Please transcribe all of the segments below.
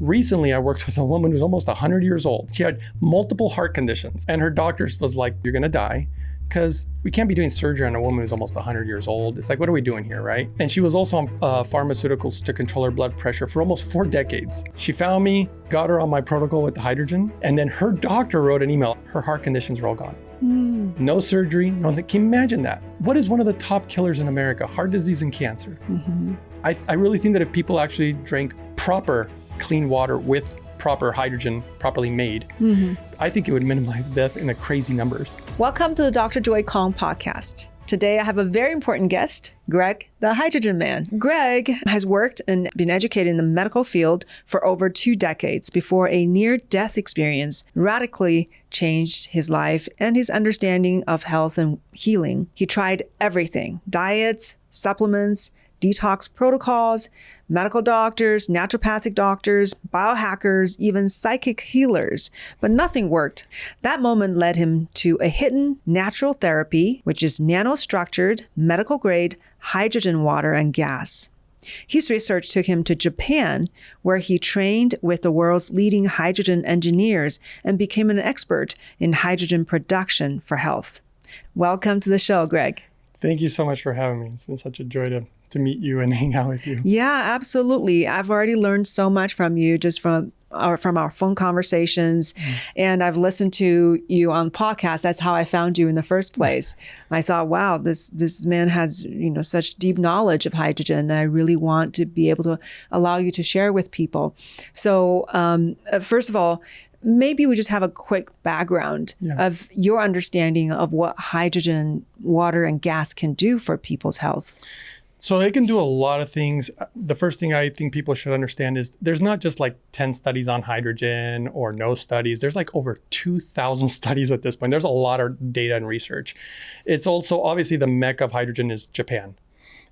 Recently, I worked with a woman who's almost 100 years old. She had multiple heart conditions, and her doctors was like, you're gonna die, because we can't be doing surgery on a woman who's almost 100 years old. It's like, what are we doing here, right? And she was also on pharmaceuticals to control her blood pressure for almost 4 decades. She found me, got her on my protocol with the hydrogen, and then her doctor wrote an email. Her heart conditions are all gone. No surgery, nothing. Can you imagine that? What is one of the top killers in America? Heart disease and cancer. I really think that if people actually drank proper clean water with proper hydrogen, properly made, I think it would minimize death in a crazy numbers. Welcome to the Dr. Joy Kong podcast. Today, I have a very important guest, Greg, the Hydrogen Man. Greg has worked and been educated in the medical field for over 2 decades before a near-death experience radically changed his life and his understanding of health and healing. He tried everything: diets, supplements, detox protocols, medical doctors, naturopathic doctors, biohackers, even psychic healers, but nothing worked. That moment led him to a hidden natural therapy, which is nanostructured, medical-grade hydrogen water and gas. His research took him to Japan, where he trained with the world's leading hydrogen engineers and became an expert in hydrogen production for health. Welcome to the show, Greg. Thank you so much for having me. It's been such a joy to meet you and hang out with you. Yeah, absolutely. I've already learned so much from you just from our phone conversations. And I've listened to you on podcasts. That's how I found you in the first place. I thought, wow, this man has, such deep knowledge of hydrogen. And I really want to be able to allow you to share with people. So first of all, maybe we just have a quick background of your understanding of what hydrogen, water, and gas can do for people's health. So it can do a lot of things. The first thing I think people should understand is there's not just like 10 studies on hydrogen or no studies. There's like over 2,000 studies at this point. There's a lot of data and research. It's also obviously the mecca of hydrogen is Japan.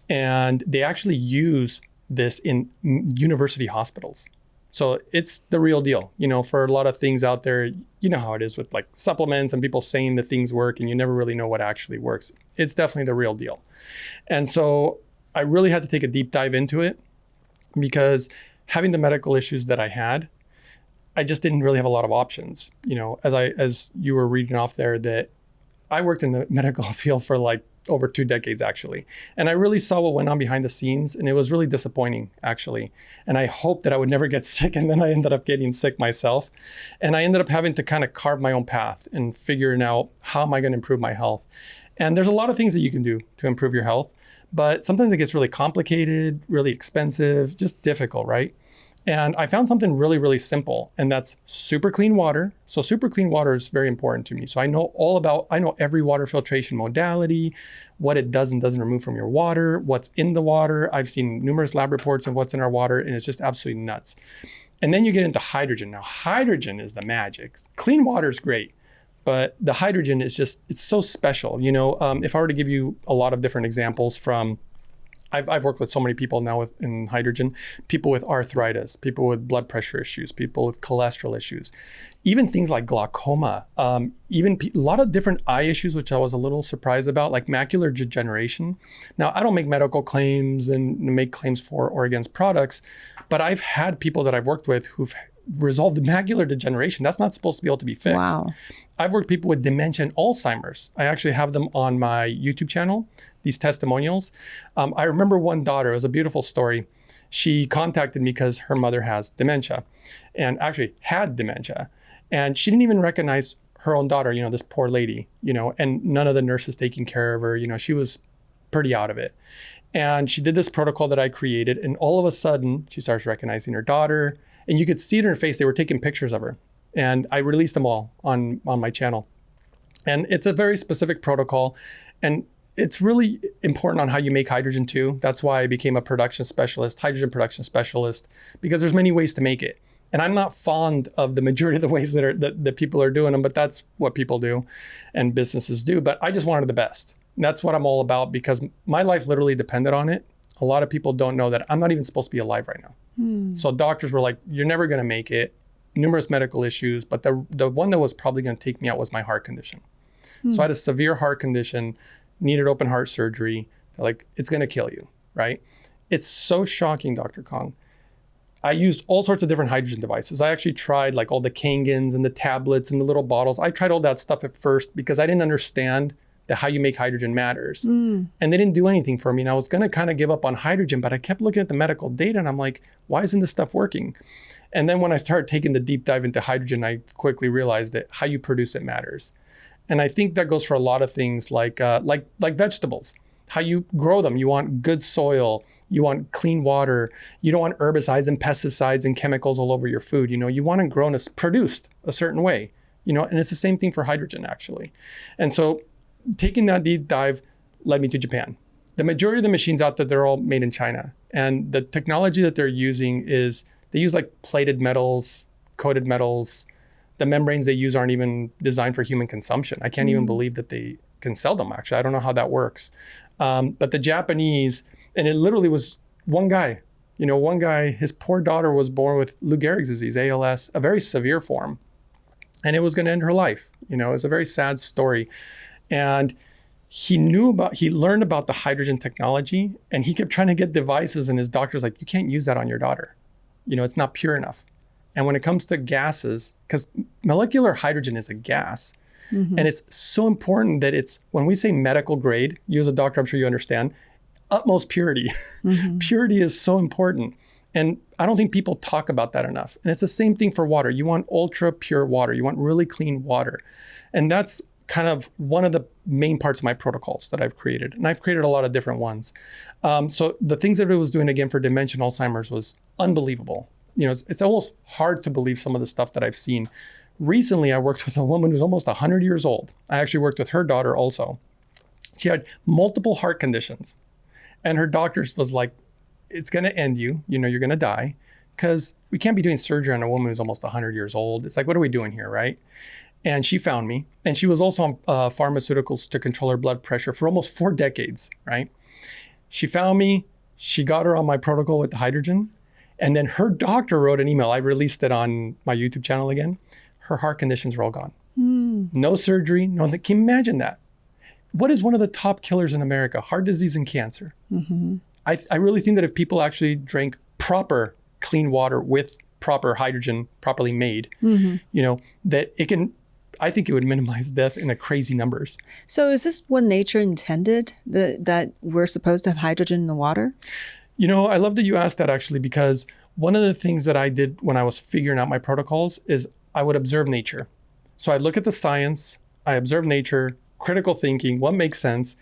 And they actually use this in university hospitals. So it's the real deal. For a lot of things out there, you know how it is with like supplements and people saying that things work and you never really know what actually works. It's definitely the real deal. And so I really had to take a deep dive into it because having the medical issues that I had, I just didn't really have a lot of options. As you were reading off there, that I worked in the medical field for like over 2 decades actually. And I really saw what went on behind the scenes, and it was really disappointing actually. And I hoped that I would never get sick, and then I ended up getting sick myself. And I ended up having to kind of carve my own path and figuring out how am I going to improve my health. And there's a lot of things that you can do to improve your health, but sometimes it gets really complicated, really expensive, just difficult, right? And I found something really, really simple, and that's super clean water. So super clean water is very important to me. So I know every water filtration modality, what it does and doesn't remove from your water, what's in the water. I've seen numerous lab reports of what's in our water, and it's just absolutely nuts. And then you get into hydrogen. Now, hydrogen is the magic. Clean water is great, but the hydrogen is it's so special. If I were to give you a lot of different examples from, I've worked with so many people now in hydrogen, people with arthritis, people with blood pressure issues, people with cholesterol issues, even things like glaucoma, even a lot of different eye issues, which I was a little surprised about, like macular degeneration. Now, I don't make medical claims and make claims for or against products, but I've had people that I've worked with who've resolved macular degeneration. That's not supposed to be able to be fixed. Wow. I've worked with people with dementia and Alzheimer's. I actually have them on my YouTube channel, these testimonials. I remember one daughter, it was a beautiful story. She contacted me because her mother has dementia and actually had dementia. And she didn't even recognize her own daughter, this poor lady, and none of the nurses taking care of her. She was pretty out of it. And she did this protocol that I created. And all of a sudden, she starts recognizing her daughter. And you could see it in her face. They were taking pictures of her. And I released them all on my channel. And it's a very specific protocol. And it's really important on how you make hydrogen too. That's why I became a production specialist, hydrogen production specialist, because there's many ways to make it. And I'm not fond of the majority of the ways that people are doing them, but that's what people do and businesses do. But I just wanted the best. And that's what I'm all about, because my life literally depended on it. A lot of people don't know that I'm not even supposed to be alive right now. So doctors were like, you're never going to make it. Numerous medical issues, but the one that was probably going to take me out was my heart condition. So I had a severe heart condition, needed open heart surgery. They're like, it's going to kill you, right? It's so shocking, Dr. Kong. I used all sorts of different hydrogen devices. I actually tried like all the Kangans and the tablets and the little bottles. I tried all that stuff at first because I didn't understand that how you make hydrogen matters. And they didn't do anything for me. And I was going to kind of give up on hydrogen, but I kept looking at the medical data and I'm like, why isn't this stuff working? And then when I started taking the deep dive into hydrogen, I quickly realized that how you produce it matters. And I think that goes for a lot of things like vegetables, how you grow them. You want good soil, you want clean water, you don't want herbicides and pesticides and chemicals all over your food. You want it grown, produced a certain way, and it's the same thing for hydrogen actually. And so taking that deep dive led me to Japan. The majority of the machines out there, they're all made in China. And the technology that they're using is, they use like plated metals, coated metals. The membranes they use aren't even designed for human consumption. I can't even believe that they can sell them, actually. I don't know how that works. But the Japanese, and it literally was one guy, his poor daughter was born with Lou Gehrig's disease, ALS, a very severe form. And it was going to end her life. It was a very sad story. And he learned about the hydrogen technology, and he kept trying to get devices, and his doctor's like, you can't use that on your daughter. It's not pure enough. And when it comes to gases, because molecular hydrogen is a gas, and it's so important that it's, when we say medical grade, you as a doctor, I'm sure you understand, utmost purity. Purity is so important. And I don't think people talk about that enough. And it's the same thing for water. You want ultra pure water. You want really clean water. And that's kind of one of the main parts of my protocols that I've created. And I've created a lot of different ones. So the things that it was doing again for dementia and Alzheimer's was unbelievable. It's almost hard to believe some of the stuff that I've seen. Recently, I worked with a woman who's almost 100 years old. I actually worked with her daughter also. She had multiple heart conditions. And her doctors was like, it's going to end you. You're going to die, because we can't be doing surgery on a woman who's almost 100 years old. It's like, what are we doing here, right? And she found me. And she was also on pharmaceuticals to control her blood pressure for almost 4 decades, right? She found me. She got her on my protocol with the hydrogen. And then her doctor wrote an email. I released it on my YouTube channel again. Her heart conditions are all gone. No surgery. No, can you imagine that? What is one of the top killers in America? Heart disease and cancer. I really think that if people actually drank proper clean water with proper hydrogen, properly made, that it can, I think it would minimize death in a crazy numbers. So is this what nature intended, that we're supposed to have hydrogen in the water? I love that you asked that actually, because one of the things that I did when I was figuring out my protocols is I would observe nature. So I look at the science, I observe nature, critical thinking, what makes sense.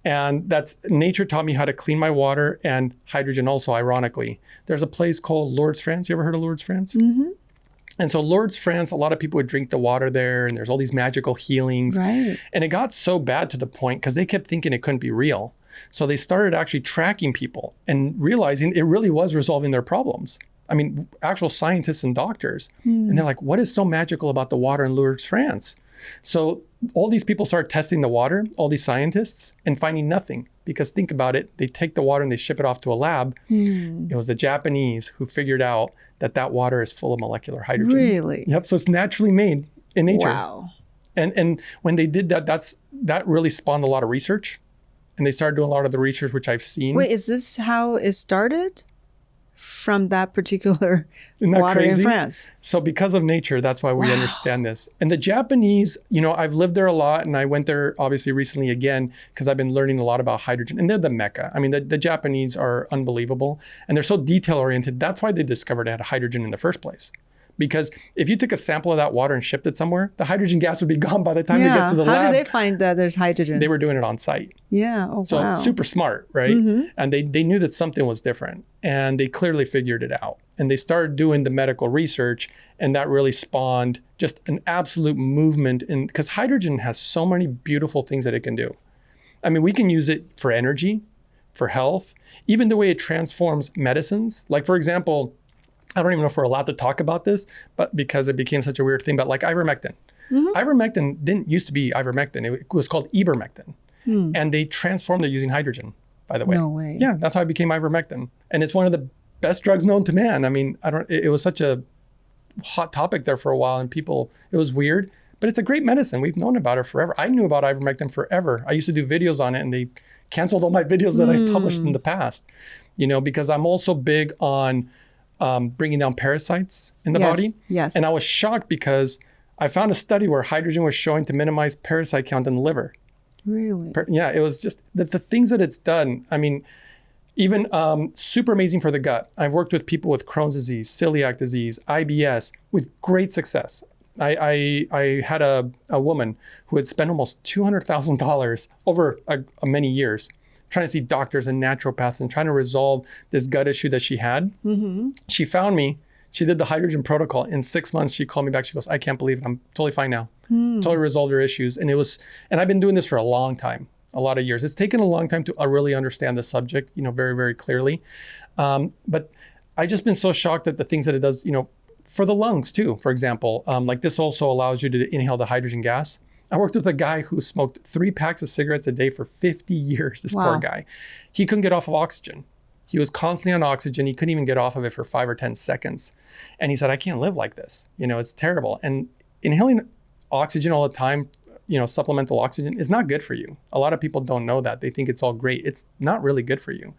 And nature taught me how to clean my water, and hydrogen also, ironically. There's a place called Lourdes, France. You ever heard of Lourdes, France? And so Lourdes, France, a lot of people would drink the water there, and there's all these magical healings. Right. And it got so bad to the point, because they kept thinking it couldn't be real. So they started actually tracking people and realizing it really was resolving their problems. I mean, actual scientists and doctors. And they're like, what is so magical about the water in Lourdes, France? So all these people started testing the water, all these scientists, and finding nothing. Because think about it, they take the water and they ship it off to a lab. It was the Japanese who figured out that water is full of molecular hydrogen. Really? Yep. So it's naturally made in nature. Wow. And when they did that, that really spawned a lot of research. And they started doing a lot of the research, which I've seen. Wait, is this how it started? From that particular Isn't that water crazy? in France? So because of nature, that's why we understand this. And the Japanese, I've lived there a lot, and I went there obviously recently again, because I've been learning a lot about hydrogen. And they're the mecca. I mean, the Japanese are unbelievable, and they're so detail oriented. That's why they discovered it had hydrogen in the first place. Because if you took a sample of that water and shipped it somewhere, the hydrogen gas would be gone by the time it gets to the lab. How did they find that there's hydrogen? They were doing it on site. Yeah. Oh, so wow. Super smart, right? And they knew that something was different, and they clearly figured it out. And they started doing the medical research, and that really spawned just an absolute movement because hydrogen has so many beautiful things that it can do. I mean, we can use it for energy, for health, even the way it transforms medicines. Like, for example, I don't even know if we're allowed to talk about this, but because it became such a weird thing, but like ivermectin. Ivermectin didn't used to be ivermectin. It was called ivermectin. And they transformed it using hydrogen, by the way. No way. Yeah, that's how it became ivermectin. And it's one of the best drugs known to man. I mean, it was such a hot topic there for a while, and it was weird, but it's a great medicine. We've known about it forever. I knew about ivermectin forever. I used to do videos on it, and they canceled all my videos that I published in the past, because I'm also big on bringing down parasites in the Yes, body. yes. And I was shocked because I found a study where hydrogen was showing to minimize parasite count in the liver. Really? Yeah, it was just the things that it's done. I mean, even super amazing for the gut. I've worked with people with Crohn's disease, celiac disease, IBS with great success. I had a woman who had spent almost $200,000 over many years trying to see doctors and naturopaths and trying to resolve this gut issue that she had. Mm-hmm. She found me. She did the hydrogen protocol. In 6 months, she called me back. She goes, I can't believe it. I'm totally fine now. Totally resolved her issues. And I've been doing this for a long time, a lot of years. It's taken a long time to really understand the subject, very, very clearly. But I've just been so shocked at the things that it does, for the lungs too, for example. Like this also allows you to inhale the hydrogen gas. I worked with a guy who smoked 3 packs of cigarettes a day for 50 years, this poor guy. He couldn't get off of oxygen. He was constantly on oxygen. He couldn't even get off of it for 5 or 10 seconds. And he said, I can't live like this. It's terrible. And inhaling oxygen all the time, supplemental oxygen is not good for you. A lot of people don't know that. They think it's all great. It's not really good for you.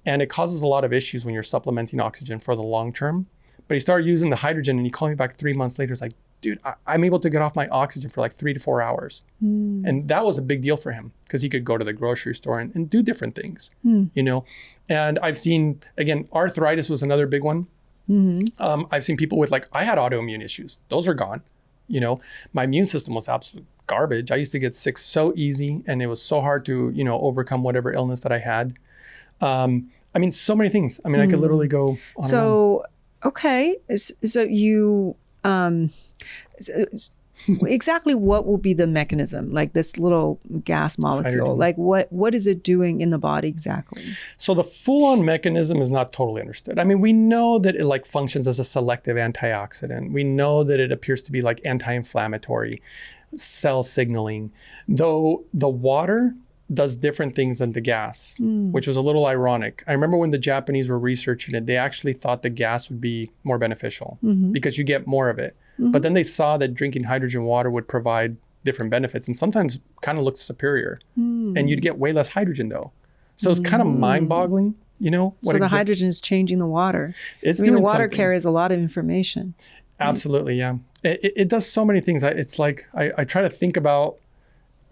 And it causes a lot of issues when you're supplementing oxygen for the long term. But he started using the hydrogen and he called me back 3 months later. It's like, dude, I'm able to get off my oxygen for like 3 to 4 hours. And that was a big deal for him because he could go to the grocery store and do different things, And I've seen, again, arthritis was another big one. I've seen people with I had autoimmune issues. Those are gone. My immune system was absolute garbage. I used to get sick so easy and it was so hard to, overcome whatever illness that I had. So many things. I could literally go on and on. Okay. So you, exactly what will be the mechanism? Like this little gas molecule, hydrogen. What is it doing in the body exactly? So the full-on mechanism is not totally understood. We know that it functions as a selective antioxidant. We know that it appears to be anti-inflammatory, cell signaling, though the water does different things than the gas, which was a little ironic. I remember when the Japanese were researching it, they actually thought the gas would be more beneficial because you get more of it. But then they saw that drinking hydrogen water would provide different benefits and sometimes kind of looked superior. And you'd get way less hydrogen though. So it's kind of mind-boggling, So the hydrogen is changing the water. The water carries a lot of information. Absolutely, yeah. It does so many things. It's like I try to think about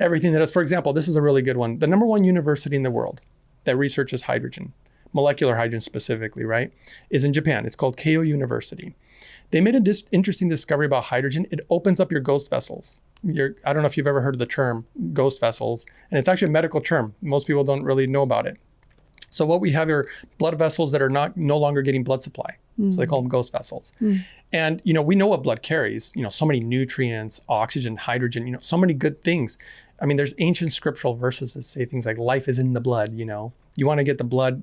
everything that is, for example, this is a really good one. The number one university in the world that researches hydrogen, molecular hydrogen specifically, right, is in Japan. It's called Keio University. They made an interesting discovery about hydrogen. It opens up your ghost vessels. I don't know if you've ever heard of the term ghost vessels, and it's actually a medical term. Most people don't really know about it. So what we have are blood vessels that are no longer getting blood supply. So they call them ghost vessels. And, we know what blood carries, so many nutrients, oxygen, hydrogen, so many good things. There's ancient scriptural verses that say things like life is in the blood, you want to get the blood,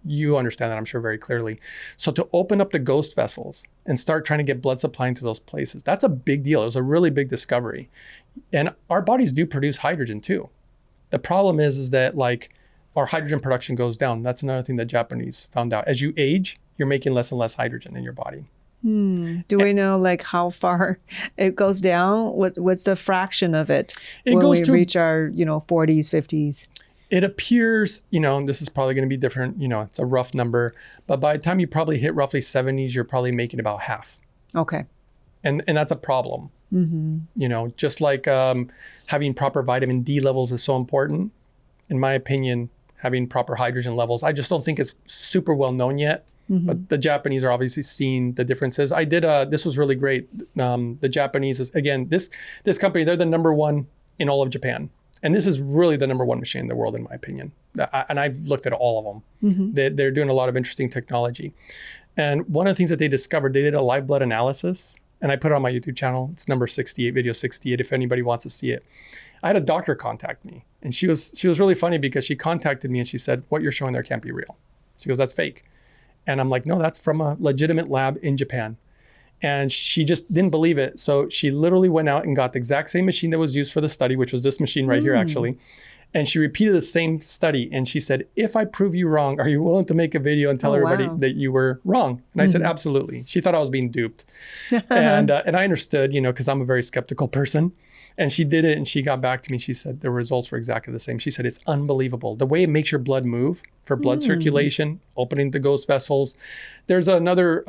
you understand that I'm sure very clearly. So to open up the ghost vessels and start trying to get blood supply into those places, that's a big deal. It was a really big discovery. And our bodies do produce hydrogen too. The problem is that our hydrogen production goes down. That's another thing that Japanese found out. As you age, you're making less and less hydrogen in your body. Do we know how far it goes down? What's the fraction of it when we reach our, 40s, 50s? It appears, this is probably going to be different, it's a rough number, but by the time you probably hit roughly 70s, you're probably making about half. Okay. And that's a problem. Just like having proper vitamin D levels is so important. In my opinion, having proper hydrogen levels, I just don't think it's super well known yet. But the Japanese are obviously seeing the differences. I did, this was really great. The Japanese is, again, this company, they're the number one in all of Japan. And this is really the number one machine in the world, in my opinion. And I've looked at all of them. They're doing a lot of interesting technology. And one of the things that they discovered, they did a live blood analysis. And I put it on my YouTube channel. It's number 68, video 68, if anybody wants to see it. I had a doctor contact me. And she was really funny because she contacted me and she said, what you're showing there can't be real. She goes, that's fake. And I'm like, no, that's from a legitimate lab in Japan. And she just didn't believe it. So she literally went out and got the exact same machine that was used for the study, which was this machine right here, actually. And she repeated the same study. And she said, if I prove you wrong, are you willing to make a video and tell everybody that you were wrong? And I said, absolutely. She thought I was being duped. And I understood, because I'm a very skeptical person. And she did it and she got back to me. She said the results were exactly the same. She said, it's unbelievable. The way it makes your blood move for blood circulation, opening the ghost vessels. There's another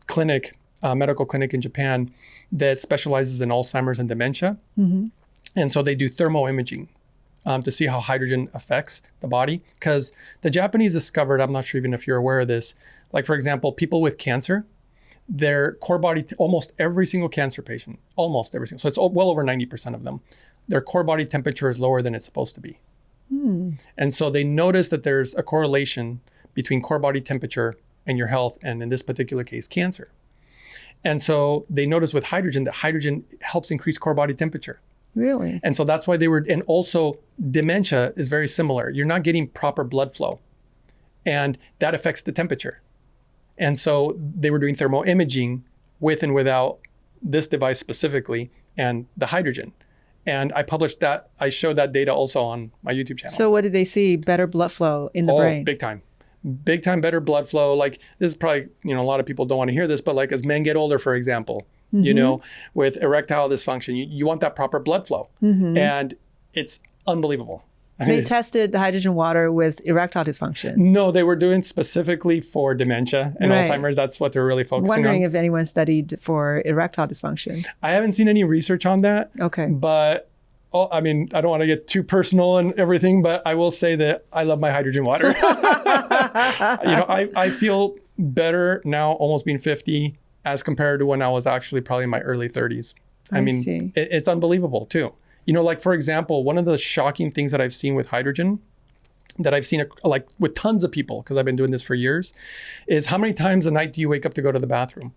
clinic, medical clinic in Japan that specializes in Alzheimer's and dementia. And so they do thermal imaging to see how hydrogen affects the body. Because the Japanese discovered, I'm not sure even if you're aware of this, like for example, people with cancer, their core body, almost every single cancer patient, almost every single, so it's well over 90% of them, their core body temperature is lower than it's supposed to be. And so they noticed that there's a correlation between core body temperature and your health, and in this particular case, cancer. And so they noticed with hydrogen that hydrogen helps increase core body temperature. Really? And so that's why and also dementia is very similar. You're not getting proper blood flow, and that affects the temperature. And so they were doing thermal imaging with and without this device specifically and the hydrogen. And I published that. I showed that data also on my YouTube channel. So what did they see? Better blood flow in the brain? Big time. Big time better blood flow. Like this is probably, a lot of people don't want to hear this, but like as men get older, for example, with erectile dysfunction, you want that proper blood flow. And it's unbelievable. They tested the hydrogen water with erectile dysfunction. No, they were doing specifically for dementia and Alzheimer's. That's what they're really focusing on. Wondering if anyone studied for erectile dysfunction. I haven't seen any research on that. Okay. But, I don't want to get too personal and everything, but I will say that I love my hydrogen water. I feel better now, almost being 50, as compared to when I was actually probably in my early 30s. I mean, it's unbelievable too. Like for example, one of the shocking things that I've seen with hydrogen, that I've seen like with tons of people, because I've been doing this for years, is how many times a night do you wake up to go to the bathroom,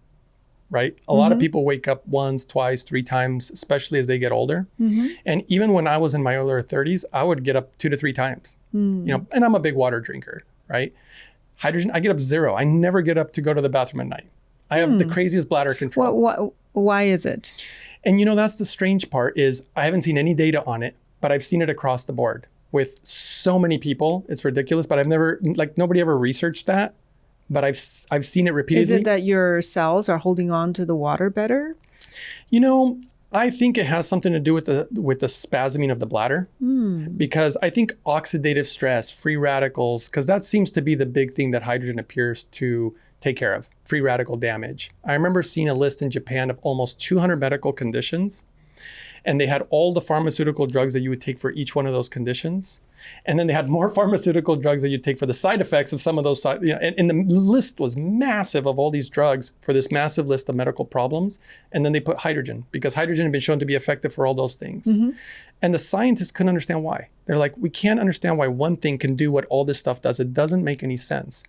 right? A lot of people wake up once, twice, 3 times, especially as they get older. And even when I was in my earlier 30s, I would get up 2 to 3 times, and I'm a big water drinker, right? Hydrogen, I get up 0. I never get up to go to the bathroom at night. I have the craziest bladder control. Why is it? And that's the strange part is I haven't seen any data on it, but I've seen it across the board with so many people. It's ridiculous, but I've never, nobody ever researched that, but I've seen it repeatedly. Is it that your cells are holding on to the water better? I think it has something to do with the spasming of the bladder, because I think oxidative stress, free radicals, because that seems to be the big thing that hydrogen appears to take care of, free radical damage. I remember seeing a list in Japan of almost 200 medical conditions, and they had all the pharmaceutical drugs that you would take for each one of those conditions. And then they had more pharmaceutical drugs that you take for the side effects of some of those, and the list was massive of all these drugs for this massive list of medical problems. And then they put hydrogen, because hydrogen had been shown to be effective for all those things. And the scientists couldn't understand why. They're like, we can't understand why one thing can do what all this stuff does. It doesn't make any sense.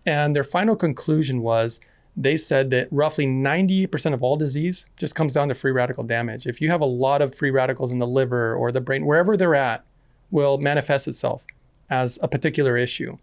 And their final conclusion was, they said that roughly 98% of all disease just comes down to free radical damage. If you have a lot of free radicals in the liver or the brain, wherever they're at, will manifest itself as a particular issue.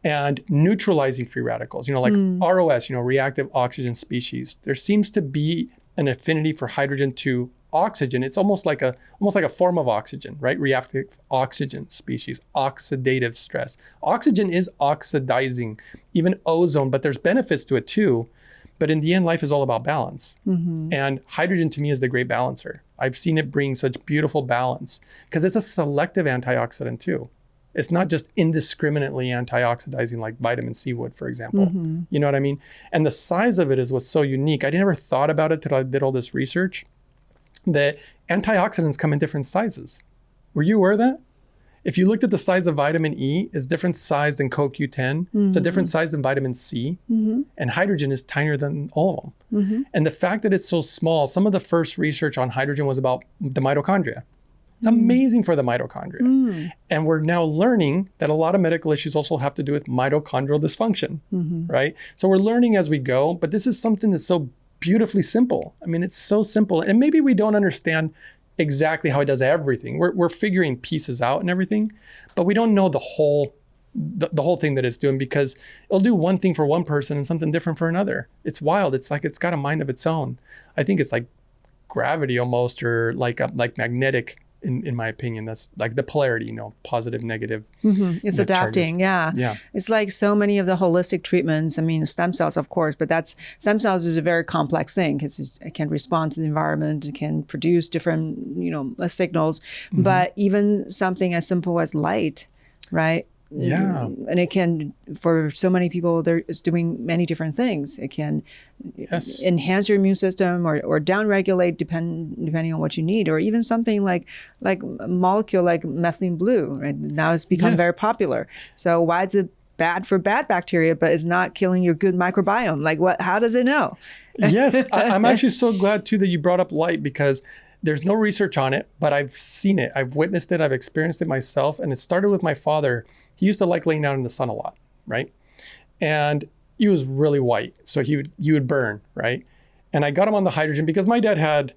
And neutralizing free radicals, like ROS, reactive oxygen species, there seems to be an affinity for hydrogen to oxygen. It's almost like a form of oxygen, right? Reactive oxygen species, oxidative stress. Oxygen is oxidizing, even ozone, but there's benefits to it too. But in the end, life is all about balance. And hydrogen to me is the great balancer. I've seen it bring such beautiful balance because it's a selective antioxidant too. It's not just indiscriminately antioxidizing like vitamin C would, for example. You know what I mean? And the size of it is what's so unique. I never thought about it till I did all this research, that antioxidants come in different sizes. Were you aware of that? If you looked at the size of vitamin E, it's different size than CoQ10. It's a different size than vitamin C. And hydrogen is tinier than all of them. And the fact that it's so small, some of the first research on hydrogen was about the mitochondria. It's amazing for the mitochondria. And we're now learning that a lot of medical issues also have to do with mitochondrial dysfunction, right? So we're learning as we go, but this is something that's so beautifully simple. I mean, it's so simple. And maybe we don't understand exactly how it does everything. We're figuring pieces out and everything, but we don't know the whole thing that it's doing, because it'll do one thing for one person and something different for another. It's wild. It's like it's got a mind of its own. I think it's like gravity almost, or like magnetic in my opinion. That's like the polarity, positive, negative. It's adapting. Charges. Yeah. It's like so many of the holistic treatments. I mean, stem cells, of course, but stem cells is a very complex thing because it can respond to the environment. It can produce different, signals. But even something as simple as light, right? Yeah. And it can, for so many people, it's doing many different things. It can enhance your immune system or downregulate depending on what you need, or even something like a molecule like methylene blue, right? Now it's become very popular. So why is it bad for bad bacteria, but it's not killing your good microbiome? Like how does it know? Yes. I'm actually so glad too that you brought up light, because there's no research on it, but I've seen it. I've witnessed it. I've experienced it myself. And it started with my father. He used to like laying out in the sun a lot, right? And he was really white. So he would burn, right? And I got him on the hydrogen because my dad had,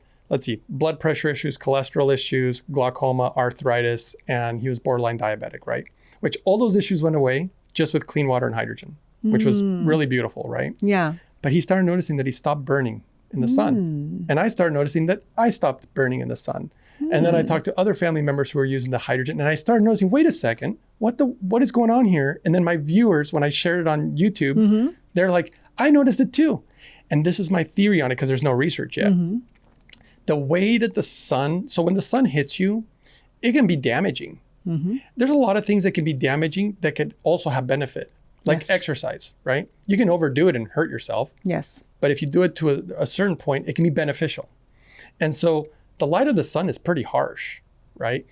blood pressure issues, cholesterol issues, glaucoma, arthritis, and he was borderline diabetic, right? Which all those issues went away just with clean water and hydrogen, which was really beautiful, right? Yeah. But he started noticing that he stopped burning in the sun. And I started noticing that I stopped burning in the sun. And then I talked to other family members who were using the hydrogen, and I started noticing, wait a second, what is going on here? And then my viewers, when I shared it on YouTube, they're like, I noticed it too. And this is my theory on it, because there's no research yet. The way that so when the sun hits you, it can be damaging. There's a lot of things that can be damaging that could also have benefit. Like exercise, right? You can overdo it and hurt yourself. Yes. But if you do it to a certain point, it can be beneficial. And so the light of the sun is pretty harsh, right?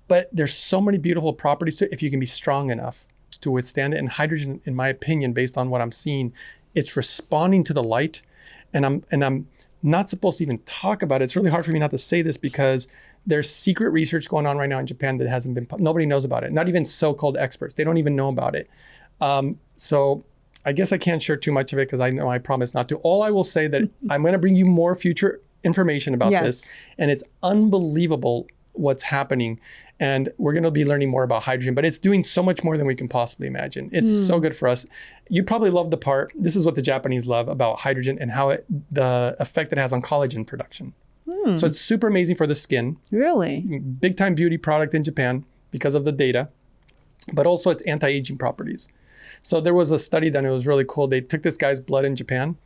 But there's so many beautiful properties to it if you can be strong enough to withstand it. And hydrogen, in my opinion, based on what I'm seeing, it's responding to the light. And I'm not supposed to even talk about it. It's really hard for me not to say this, because there's secret research going on right now in Japan that hasn't been, nobody knows about it. Not even so-called experts. They don't even know about it. So I guess I can't share too much of it, because I know I promised not to. All I will say that I'm going to bring you more future information about this. And it's unbelievable what's happening. And we're going to be learning more about hydrogen, but it's doing so much more than we can possibly imagine. It's so good for us. You probably love the part, this is what the Japanese love about hydrogen and how the effect it has on collagen production. So it's super amazing for the skin. Really? Big time beauty product in Japan because of the data, but also its anti-aging properties. So there was a study done, it was really cool. They took this guy's blood in Japan,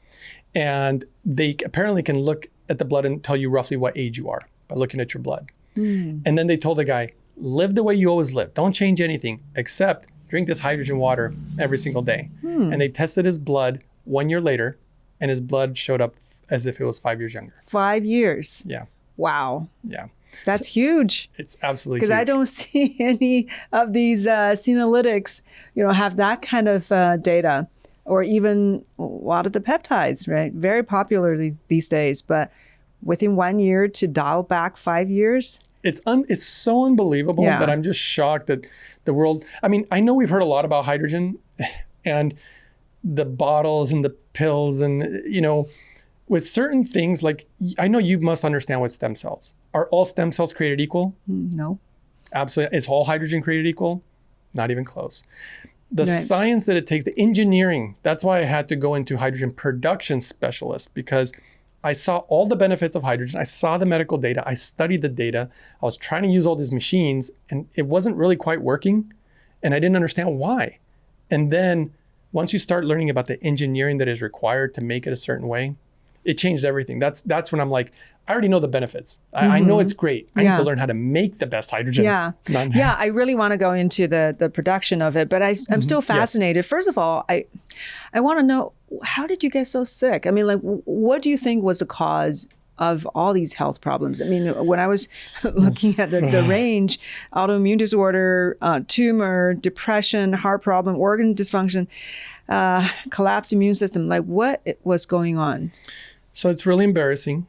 and they apparently can look at the blood and tell you roughly what age you are by looking at your blood. And then they told the guy, live the way you always live. Don't change anything except drink this hydrogen water every single day. And they tested his blood 1 year later, and his blood showed up as if it was 5 years younger. 5 years? Yeah. Wow. Yeah. That's huge. It's absolutely huge. Because I don't see any of these Senolytics, have that kind of data, or even a lot of the peptides, right? Very popular these days, but within 1 year to dial back 5 years. It's so unbelievable that I'm just shocked that the world, I mean, I know we've heard a lot about hydrogen and the bottles and the pills and, with certain things, like, I know you must understand what stem cells. Are all stem cells created equal? No. Absolutely. Is all hydrogen created equal? Not even close. The science that it takes, the engineering, that's why I had to go into hydrogen production specialist, because I saw all the benefits of hydrogen. I saw the medical data. I studied the data. I was trying to use all these machines, and it wasn't really quite working. And I didn't understand why. And then once you start learning about the engineering that is required to make it a certain way, it changed everything. That's when I'm like, I already know the benefits. I know it's great. I need to learn how to make the best hydrogen. Yeah, I really want to go into the production of it, but I'm still fascinated. Yes. First of all, I want to know, how did you get so sick? I mean, like, what do you think was the cause of all these health problems? I mean, when I was looking at the range, autoimmune disorder, tumor, depression, heart problem, organ dysfunction, collapsed immune system, like, what was going on? So it's really embarrassing.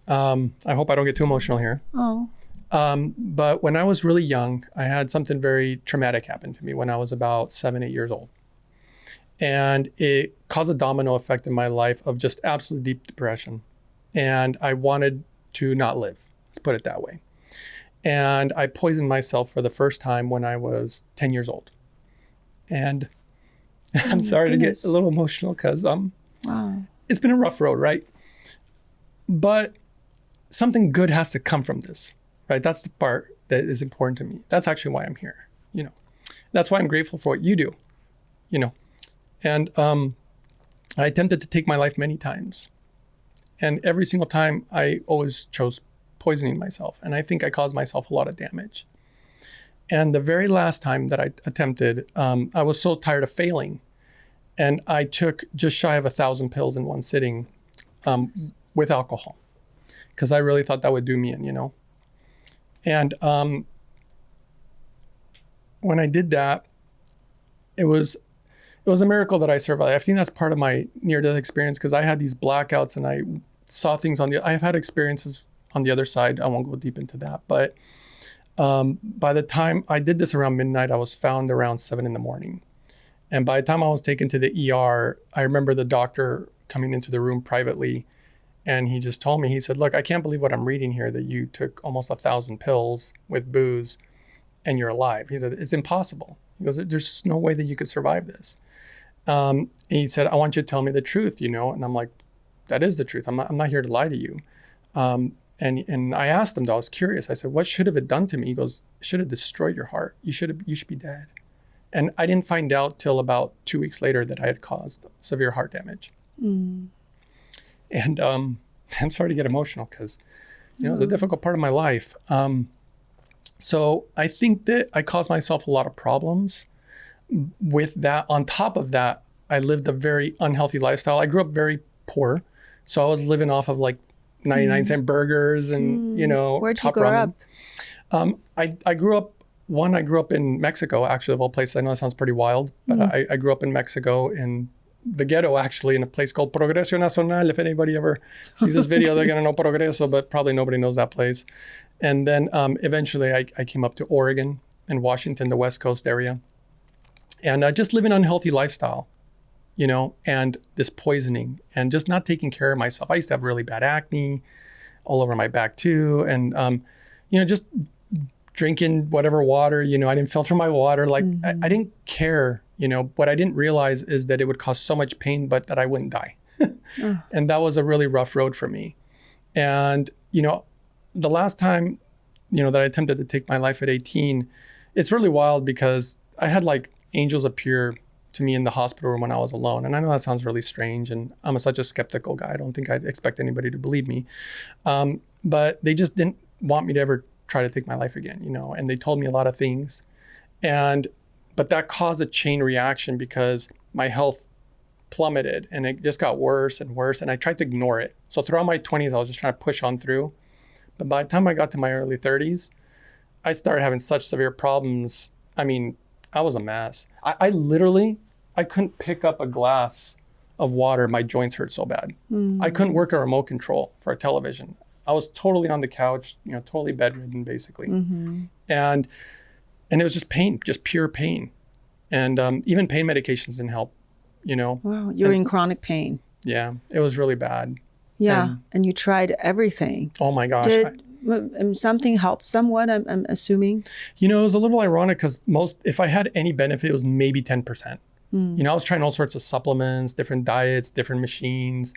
I hope I don't get too emotional here. Oh. But when I was really young, I had something very traumatic happen to me when I was about 7, 8 years old. And it caused a domino effect in my life of just absolute deep depression. And I wanted to not live. Let's put it that way. And I poisoned myself for the first time when I was 10 years old. And I'm sorry to get a little emotional because it's been a rough road, right? But something good has to come from this. right? That's the part that is important to me. That's actually why I'm here, you know. That's why I'm grateful for what you do, you know. And I attempted to take my life many times. And every single time, I always chose poisoning myself. And I think I caused myself a lot of damage. And the very last time that I attempted, I was so tired of failing. And I took just shy of 1,000 pills in one sitting with alcohol, because I really thought that would do me in, you know. And when I did that, it was a miracle that I survived. I think that's part of my near-death experience, because I had these blackouts and I saw things I've had experiences on the other side. I won't go deep into that. But by the time I did this around midnight, I was found around 7 a.m. And by the time I was taken to the ER, I remember the doctor coming into the room privately, and he just told me, he said, look, I can't believe what I'm reading here, that you took almost 1,000 pills with booze and you're alive. He said, it's impossible. He goes, there's just no way that you could survive this. And he said, I want you to tell me the truth, you know? And I'm like, that is the truth. I'm not here to lie to you. And I asked him, I was curious. I said, what should have it done to me? He goes, it should have destroyed your heart. You should be dead. And I didn't find out till about 2 weeks later that I had caused severe heart damage. Mm. And I'm sorry to get emotional, because, you know, it's a difficult part of my life. So I think that I caused myself a lot of problems with that. On top of that, I lived a very unhealthy lifestyle. I grew up very poor. So I was living off of like 99-cent burgers and, you know, where'd you grow up? I grew up in Mexico, actually, of all places. I know that sounds pretty wild, but I grew up in Mexico, in the ghetto, actually, in a place called Progreso Nacional. If anybody ever sees this video, they're going to know Progreso, but probably nobody knows that place. And then eventually I came up to Oregon and Washington, the West Coast area, and just living an unhealthy lifestyle, you know, and this poisoning and just not taking care of myself. I used to have really bad acne all over my back too. And, you know, just drinking whatever water, you know, I didn't filter my water. Like I didn't care, you know. What I didn't realize is that it would cause so much pain, but that I wouldn't die. And that was a really rough road for me. And, you know, the last time, you know, that I attempted to take my life at 18, it's really wild, because I had like angels appear to me in the hospital room when I was alone. And I know that sounds really strange, and I'm such a skeptical guy. I don't think I'd expect anybody to believe me. But they just didn't want me to ever try to take my life again, you know, and they told me a lot of things. But that caused a chain reaction, because my health plummeted and it just got worse and worse. And I tried to ignore it. So throughout my 20s, I was just trying to push on through. But by the time I got to my early 30s, I started having such severe problems. I mean, I was a mess. I literally couldn't pick up a glass of water. My joints hurt so bad. I couldn't work a remote control for a television. I was totally on the couch, you know, totally bedridden, basically. And it was just pain, just pure pain. And even pain medications didn't help, you know. Wow, you were in chronic pain. Yeah, it was really bad. Yeah, and you tried everything. Oh my gosh. Did something help somewhat, I'm assuming? You know, it was a little ironic, because if I had any benefit, it was maybe 10%. You know, I was trying all sorts of supplements, different diets, different machines,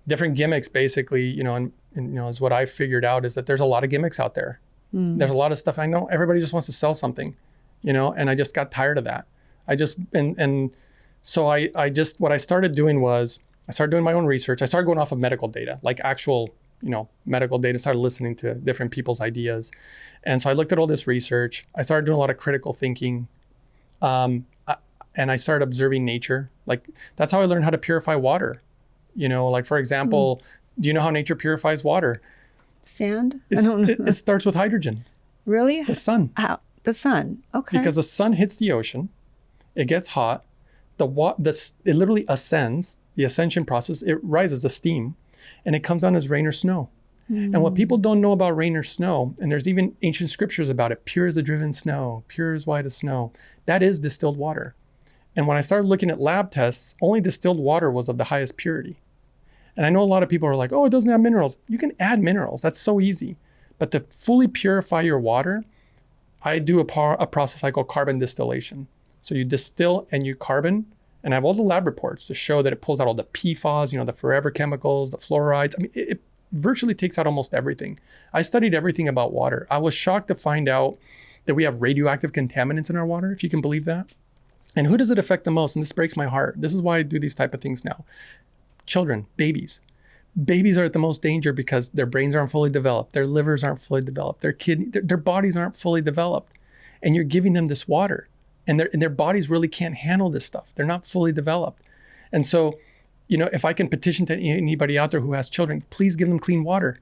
different gimmicks, basically, you know, and you know, is what I figured out, is that there's a lot of gimmicks out there. There's a lot of stuff. I know everybody just wants to sell something, you know, and I just got tired of that. So what I started doing was, I started doing my own research. I started going off of medical data, like actual, you know, medical data, started listening to different people's ideas. And so I looked at all this research. I started doing a lot of critical thinking. And I started observing nature. Like, that's how I learned how to purify water. You know, like, for example, do you know how nature purifies water? Sand? I don't know. It starts with hydrogen. Really? The sun. How? The sun. Okay. Because the sun hits the ocean, it gets hot, it literally ascends, the ascension process, it rises the steam, and it comes down as rain or snow. And what people don't know about rain or snow, and there's even ancient scriptures about it, pure as the driven snow, pure as white as snow, that is distilled water. And when I started looking at lab tests, only distilled water was of the highest purity. And I know a lot of people are like, oh, it doesn't have minerals. You can add minerals. That's so easy. But to fully purify your water, I do a process I call carbon distillation. So you distill and you carbon, and I have all the lab reports to show that it pulls out all the PFAS, you know, the forever chemicals, the fluorides. I mean, virtually takes out almost everything. I studied everything about water. I was shocked to find out that we have radioactive contaminants in our water, if you can believe that. And who does it affect the most? And this breaks my heart. This is why I do these type of things now. Children, babies. Babies are at the most danger because their brains aren't fully developed. Their livers aren't fully developed. Their bodies aren't fully developed. And you're giving them this water. And their bodies really can't handle this stuff. They're not fully developed. And so, if I can petition to anybody out there who has children, please give them clean water.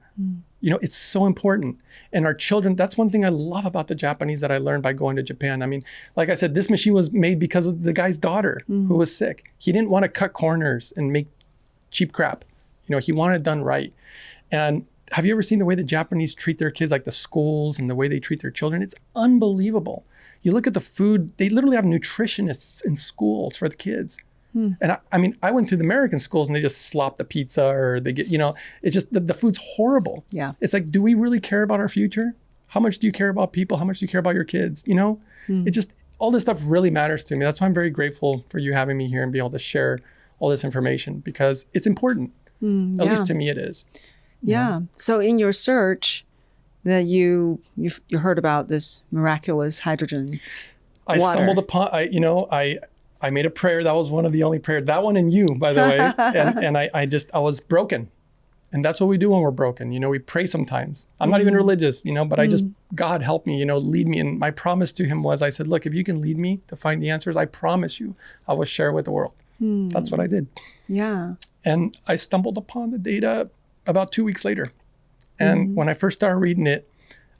It's so important. And our children, that's one thing I love about the Japanese that I learned by going to Japan. I mean, like I said, this machine was made because of the guy's daughter who was sick. He didn't want to cut corners and make cheap crap. He wanted it done right. And have you ever seen the way the Japanese treat their kids, like the schools and the way they treat their children? It's unbelievable. You look at the food, they literally have nutritionists in schools for the kids. And I went to the American schools and they just slop the pizza or they get, it's just the food's horrible. Yeah. It's like, do we really care about our future? How much do you care about people? How much do you care about your kids? It just, all this stuff really matters to me. That's why I'm very grateful for you having me here and being able to share all this information because it's important. At least to me it is. Yeah. So in your search that you heard about this miraculous hydrogen I water. Stumbled upon, I made a prayer. That was one of the only prayers. That one and you, by the way. and I was broken. And that's what we do when we're broken. We pray sometimes. I'm not even religious, but I just, God help me, lead me. And my promise to him was, I said, look, if you can lead me to find the answers, I promise you, I will share with the world. That's what I did. Yeah. And I stumbled upon the data about 2 weeks later. And when I first started reading it,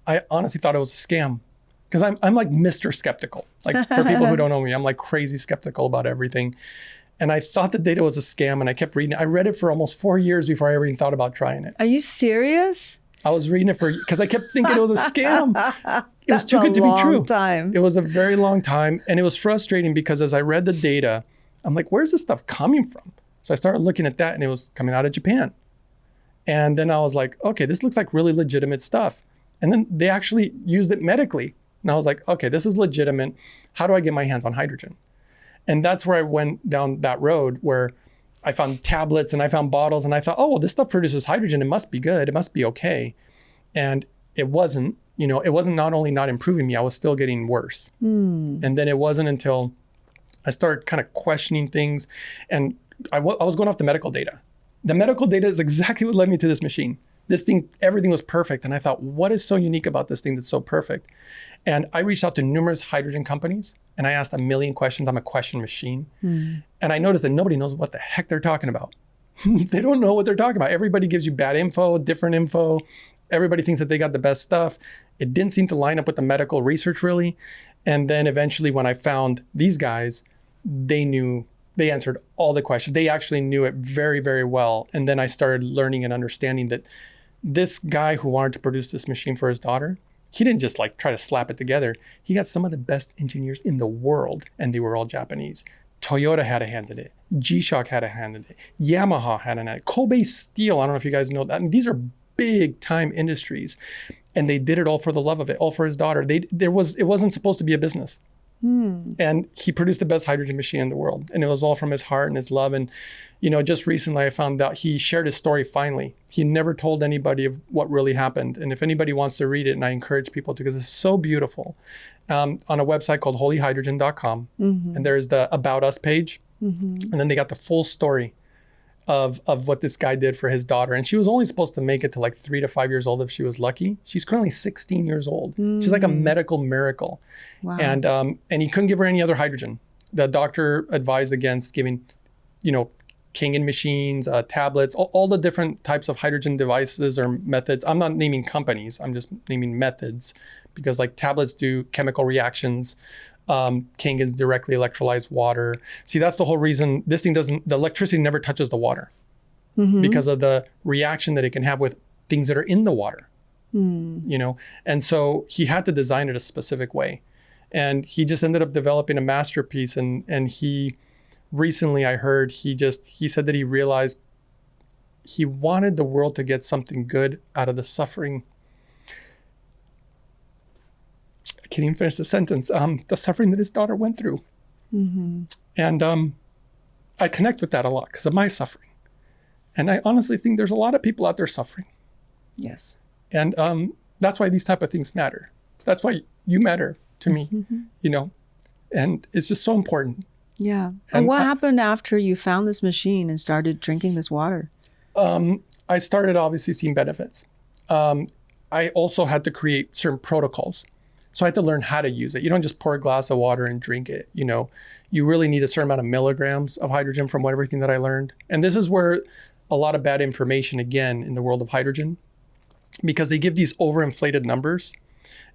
I honestly thought it was a scam. Because I'm like Mr. Skeptical. Like for people who don't know me, I'm like crazy skeptical about everything. And I thought the data was a scam and I kept reading it. I read it for almost 4 years before I even thought about trying it. Are you serious? I was reading it because I kept thinking it was a scam. It was too good to be true. Time. It was a very long time. And it was frustrating because as I read the data, I'm like, where's this stuff coming from? So I started looking at that and it was coming out of Japan. And then I was like, okay, this looks like really legitimate stuff. And then they actually used it medically. And I was like, okay, this is legitimate. How do I get my hands on hydrogen? And that's where I went down that road where I found tablets and I found bottles and I thought, oh, well, this stuff produces hydrogen. It must be good. It must be okay. And it wasn't, it wasn't not only not improving me, I was still getting worse. And then it wasn't until I started kind of questioning things and I was going off the medical data. The medical data is exactly what led me to this machine. This thing, everything was perfect. And I thought, what is so unique about this thing that's so perfect? And I reached out to numerous hydrogen companies and I asked a million questions. I'm a question machine. And I noticed that nobody knows what the heck they're talking about. They don't know what they're talking about. Everybody gives you bad info, different info. Everybody thinks that they got the best stuff. It didn't seem to line up with the medical research really. And then eventually when I found these guys, they answered all the questions. They actually knew it very, very well. And then I started learning and understanding that this guy who wanted to produce this machine for his daughter, he didn't just like try to slap it together. He got some of the best engineers in the world and they were all Japanese. Toyota had a hand in it. G-Shock had a hand in it. Yamaha had a hand in it. Kobe Steel, I don't know if you guys know that. I mean, these are big time industries and they did it all for the love of it, all for his daughter. It wasn't supposed to be a business. And he produced the best hydrogen machine in the world. And it was all from his heart and his love. And, just recently I found out he shared his story finally. He never told anybody of what really happened. And if anybody wants to read it, and I encourage people to, because it's so beautiful, on a website called holyhydrogen.com. And there's the About Us page. And then they got the full story of what this guy did for his daughter. And she was only supposed to make it to like 3 to 5 years old if she was lucky. She's currently 16 years old. She's like a medical miracle. Wow. And he couldn't give her any other hydrogen. The doctor advised against giving, Kangen machines, tablets, all the different types of hydrogen devices or methods. I'm not naming companies, I'm just naming methods because like tablets do chemical reactions. Kangens directly electrolyze water. See, that's the whole reason this thing the electricity never touches the water because of the reaction that it can have with things that are in the water, And so he had to design it a specific way. And he just ended up developing a masterpiece. And he recently, I heard, he said that he realized he wanted the world to get something good out of the suffering. I can't even finish the sentence. The suffering that his daughter went through. And I connect with that a lot because of my suffering. And I honestly think there's a lot of people out there suffering. Yes. And that's why these type of things matter. That's why you matter to me, and it's just so important. Yeah. And what happened after you found this machine and started drinking this water? I started obviously seeing benefits. I also had to create certain protocols. So I had to learn how to use it. You don't just pour a glass of water and drink it. You really need a certain amount of milligrams of hydrogen from everything that I learned. And this is where a lot of bad information, again, in the world of hydrogen, because they give these overinflated numbers.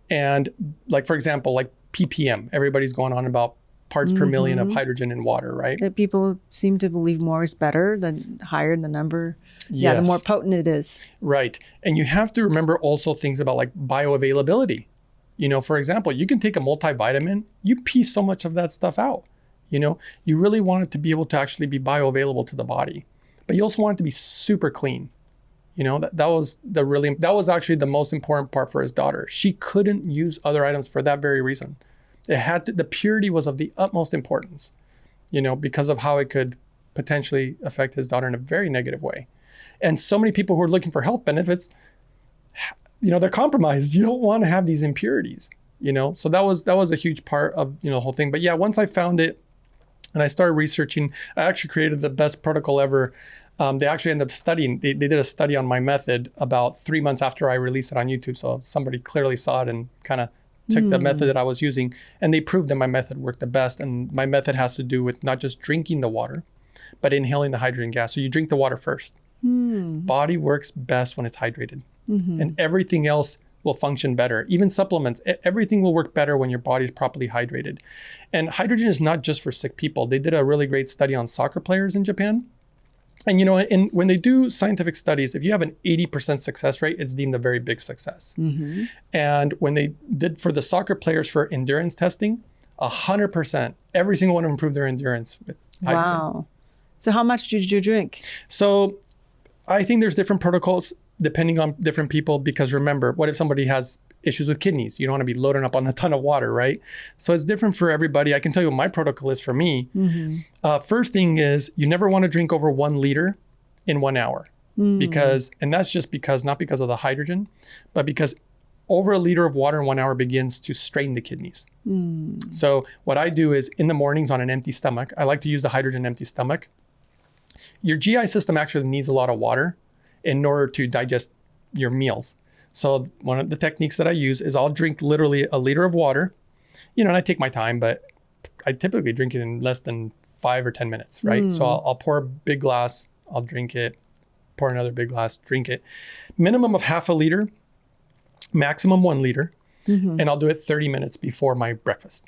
And like, for example, like ppm, everybody's going on about parts per million of hydrogen in water, right? That people seem to believe more is better than higher the number. Yeah, the Yes. more potent it is. Right. And you have to remember also things about like bioavailability. For example, you can take a multivitamin, you pee so much of that stuff out. You really want it to be able to actually be bioavailable to the body, but you also want it to be super clean. That was actually the most important part for his daughter. She couldn't use other items for that very reason. The purity was of the utmost importance, because of how it could potentially affect his daughter in a very negative way. And so many people who are looking for health benefits, they're compromised. You don't want to have these impurities, So that was a huge part of, the whole thing. But yeah, once I found it and I started researching, I actually created the best protocol ever. They actually ended up studying. They did a study on my method about 3 months after I released it on YouTube. So somebody clearly saw it and kind of took the method that I was using, and they proved that my method worked the best. And my method has to do with not just drinking the water, but inhaling the hydrogen gas. So you drink the water first. Body works best when it's hydrated, and everything else will function better. Even supplements, everything will work better when your body is properly hydrated. And hydrogen is not just for sick people. They did a really great study on soccer players in Japan. And when they do scientific studies, if you have an 80% success rate, it's deemed a very big success. And when they did for the soccer players for endurance testing, 100%, every single one improved their endurance with hydrogen. Wow. So how much did you drink? So I think there's different protocols depending on different people, because remember, what if somebody has issues with kidneys? You don't want to be loading up on a ton of water, right? So it's different for everybody. I can tell you what my protocol is for me. First thing is you never want to drink over 1 liter in 1 hour, and that's just because, not because of the hydrogen, but because over 1 liter of water in 1 hour begins to strain the kidneys. So what I do is in the mornings on an empty stomach, I like to use the hydrogen empty stomach. Your GI system actually needs a lot of water in order to digest your meals. So one of the techniques that I use is I'll drink literally 1 liter of water, and I take my time, but I typically drink it in less than 5 or 10 minutes, right? So I'll pour a big glass, I'll drink it, pour another big glass, drink it. Minimum of half a liter, maximum 1 liter, and I'll do it 30 minutes before my breakfast.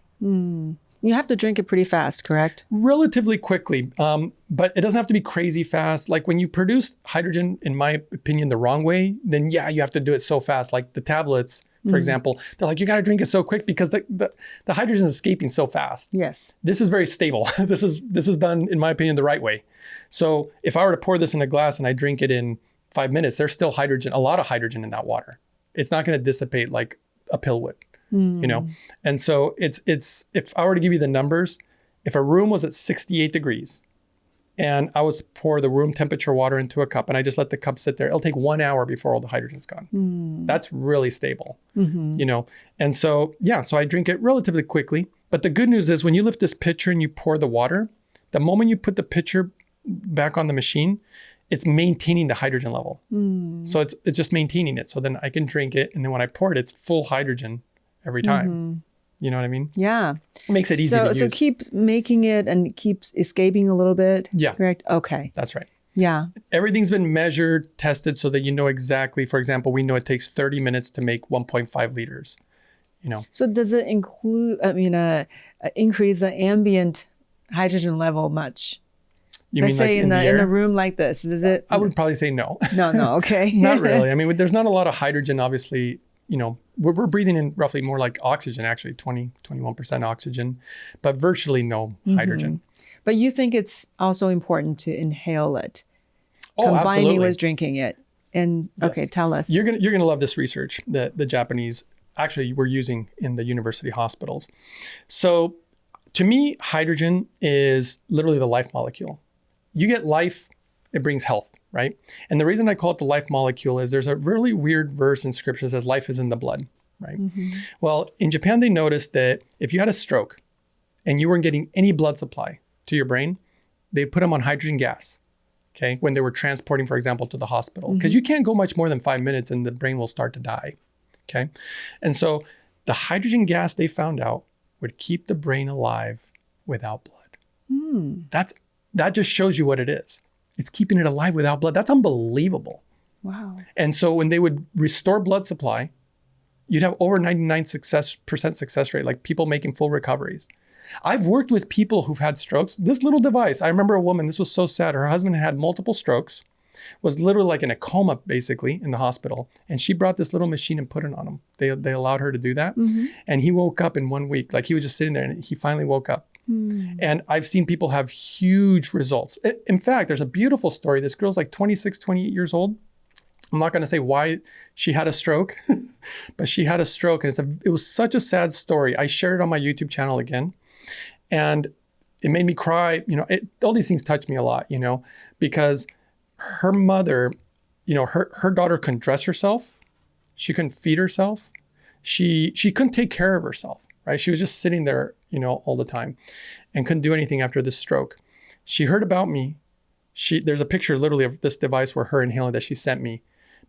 You have to drink it pretty fast, correct? Relatively quickly, but it doesn't have to be crazy fast. Like when you produce hydrogen, in my opinion, the wrong way, then yeah, you have to do it so fast. Like the tablets, for example, they're like, you got to drink it so quick because the hydrogen is escaping so fast. Yes. This is very stable. This is done, in my opinion, the right way. So if I were to pour this in a glass and I drink it in 5 minutes, there's still hydrogen, a lot of hydrogen in that water. It's not going to dissipate like a pill would. And so it's if I were to give you the numbers, if a room was at 68 degrees and I was to pour the room temperature water into a cup and I just let the cup sit there, it'll take 1 hour before all the hydrogen's gone. That's really stable, And so, so I drink it relatively quickly. But the good news is when you lift this pitcher and you pour the water, the moment you put the pitcher back on the machine, it's maintaining the hydrogen level. So it's just maintaining it. So then I can drink it. And then when I pour it, it's full hydrogen every time. You know what I mean? Yeah. It makes it easy to use. So keep making it and it keeps escaping a little bit. Yeah. Correct? Okay. That's right. Yeah. Everything's been measured, tested so that you know exactly. For example, we know it takes 30 minutes to make 1.5 liters. So does it include, increase the ambient hydrogen level much? You Let's mean say like in a room like this, does it? I would probably say no. No. Okay. Not really. I mean, there's not a lot of hydrogen, obviously. We're breathing in roughly more like oxygen, actually 21% oxygen, but virtually no hydrogen. But you think it's also important to inhale it, combining absolutely. With drinking it. And yes. Okay, tell us. You're gonna love this research that the Japanese actually were using in the university hospitals. So to me, hydrogen is literally the life molecule. You get life, it brings health. right? And the reason I call it the life molecule is there's a really weird verse in scripture that says life is in the blood, right? Well, in Japan, they noticed that if you had a stroke and you weren't getting any blood supply to your brain, they'd put them on hydrogen gas, okay? When they were transporting, for example, to the hospital. Because you can't go much more than 5 minutes and the brain will start to die, okay? And so the hydrogen gas, they found out, would keep the brain alive without blood. That just shows you what it is. It's keeping it alive without blood. That's unbelievable. Wow. And so when they would restore blood supply, you'd have over 99% success rate, like people making full recoveries. I've worked with people who've had strokes. This little device, I remember a woman, this was so sad. Her husband had multiple strokes, was literally like in a coma, basically, in the hospital. And she brought this little machine and put it on him. They allowed her to do that. And he woke up in 1 week. Like he was just sitting there and he finally woke up. And I've seen people have huge results. In fact, there's a beautiful story. This girl's like 26, 28 years old. I'm not going to say why she had a stroke, but she had a stroke. And it was such a sad story. I shared it on my YouTube channel again. And it made me cry. All these things touched me a lot, because her mother, her daughter couldn't dress herself. She couldn't feed herself. She couldn't take care of herself, right? She was just sitting there, all the time and couldn't do anything after this stroke. She heard about me. There's a picture literally of this device where her inhaling that she sent me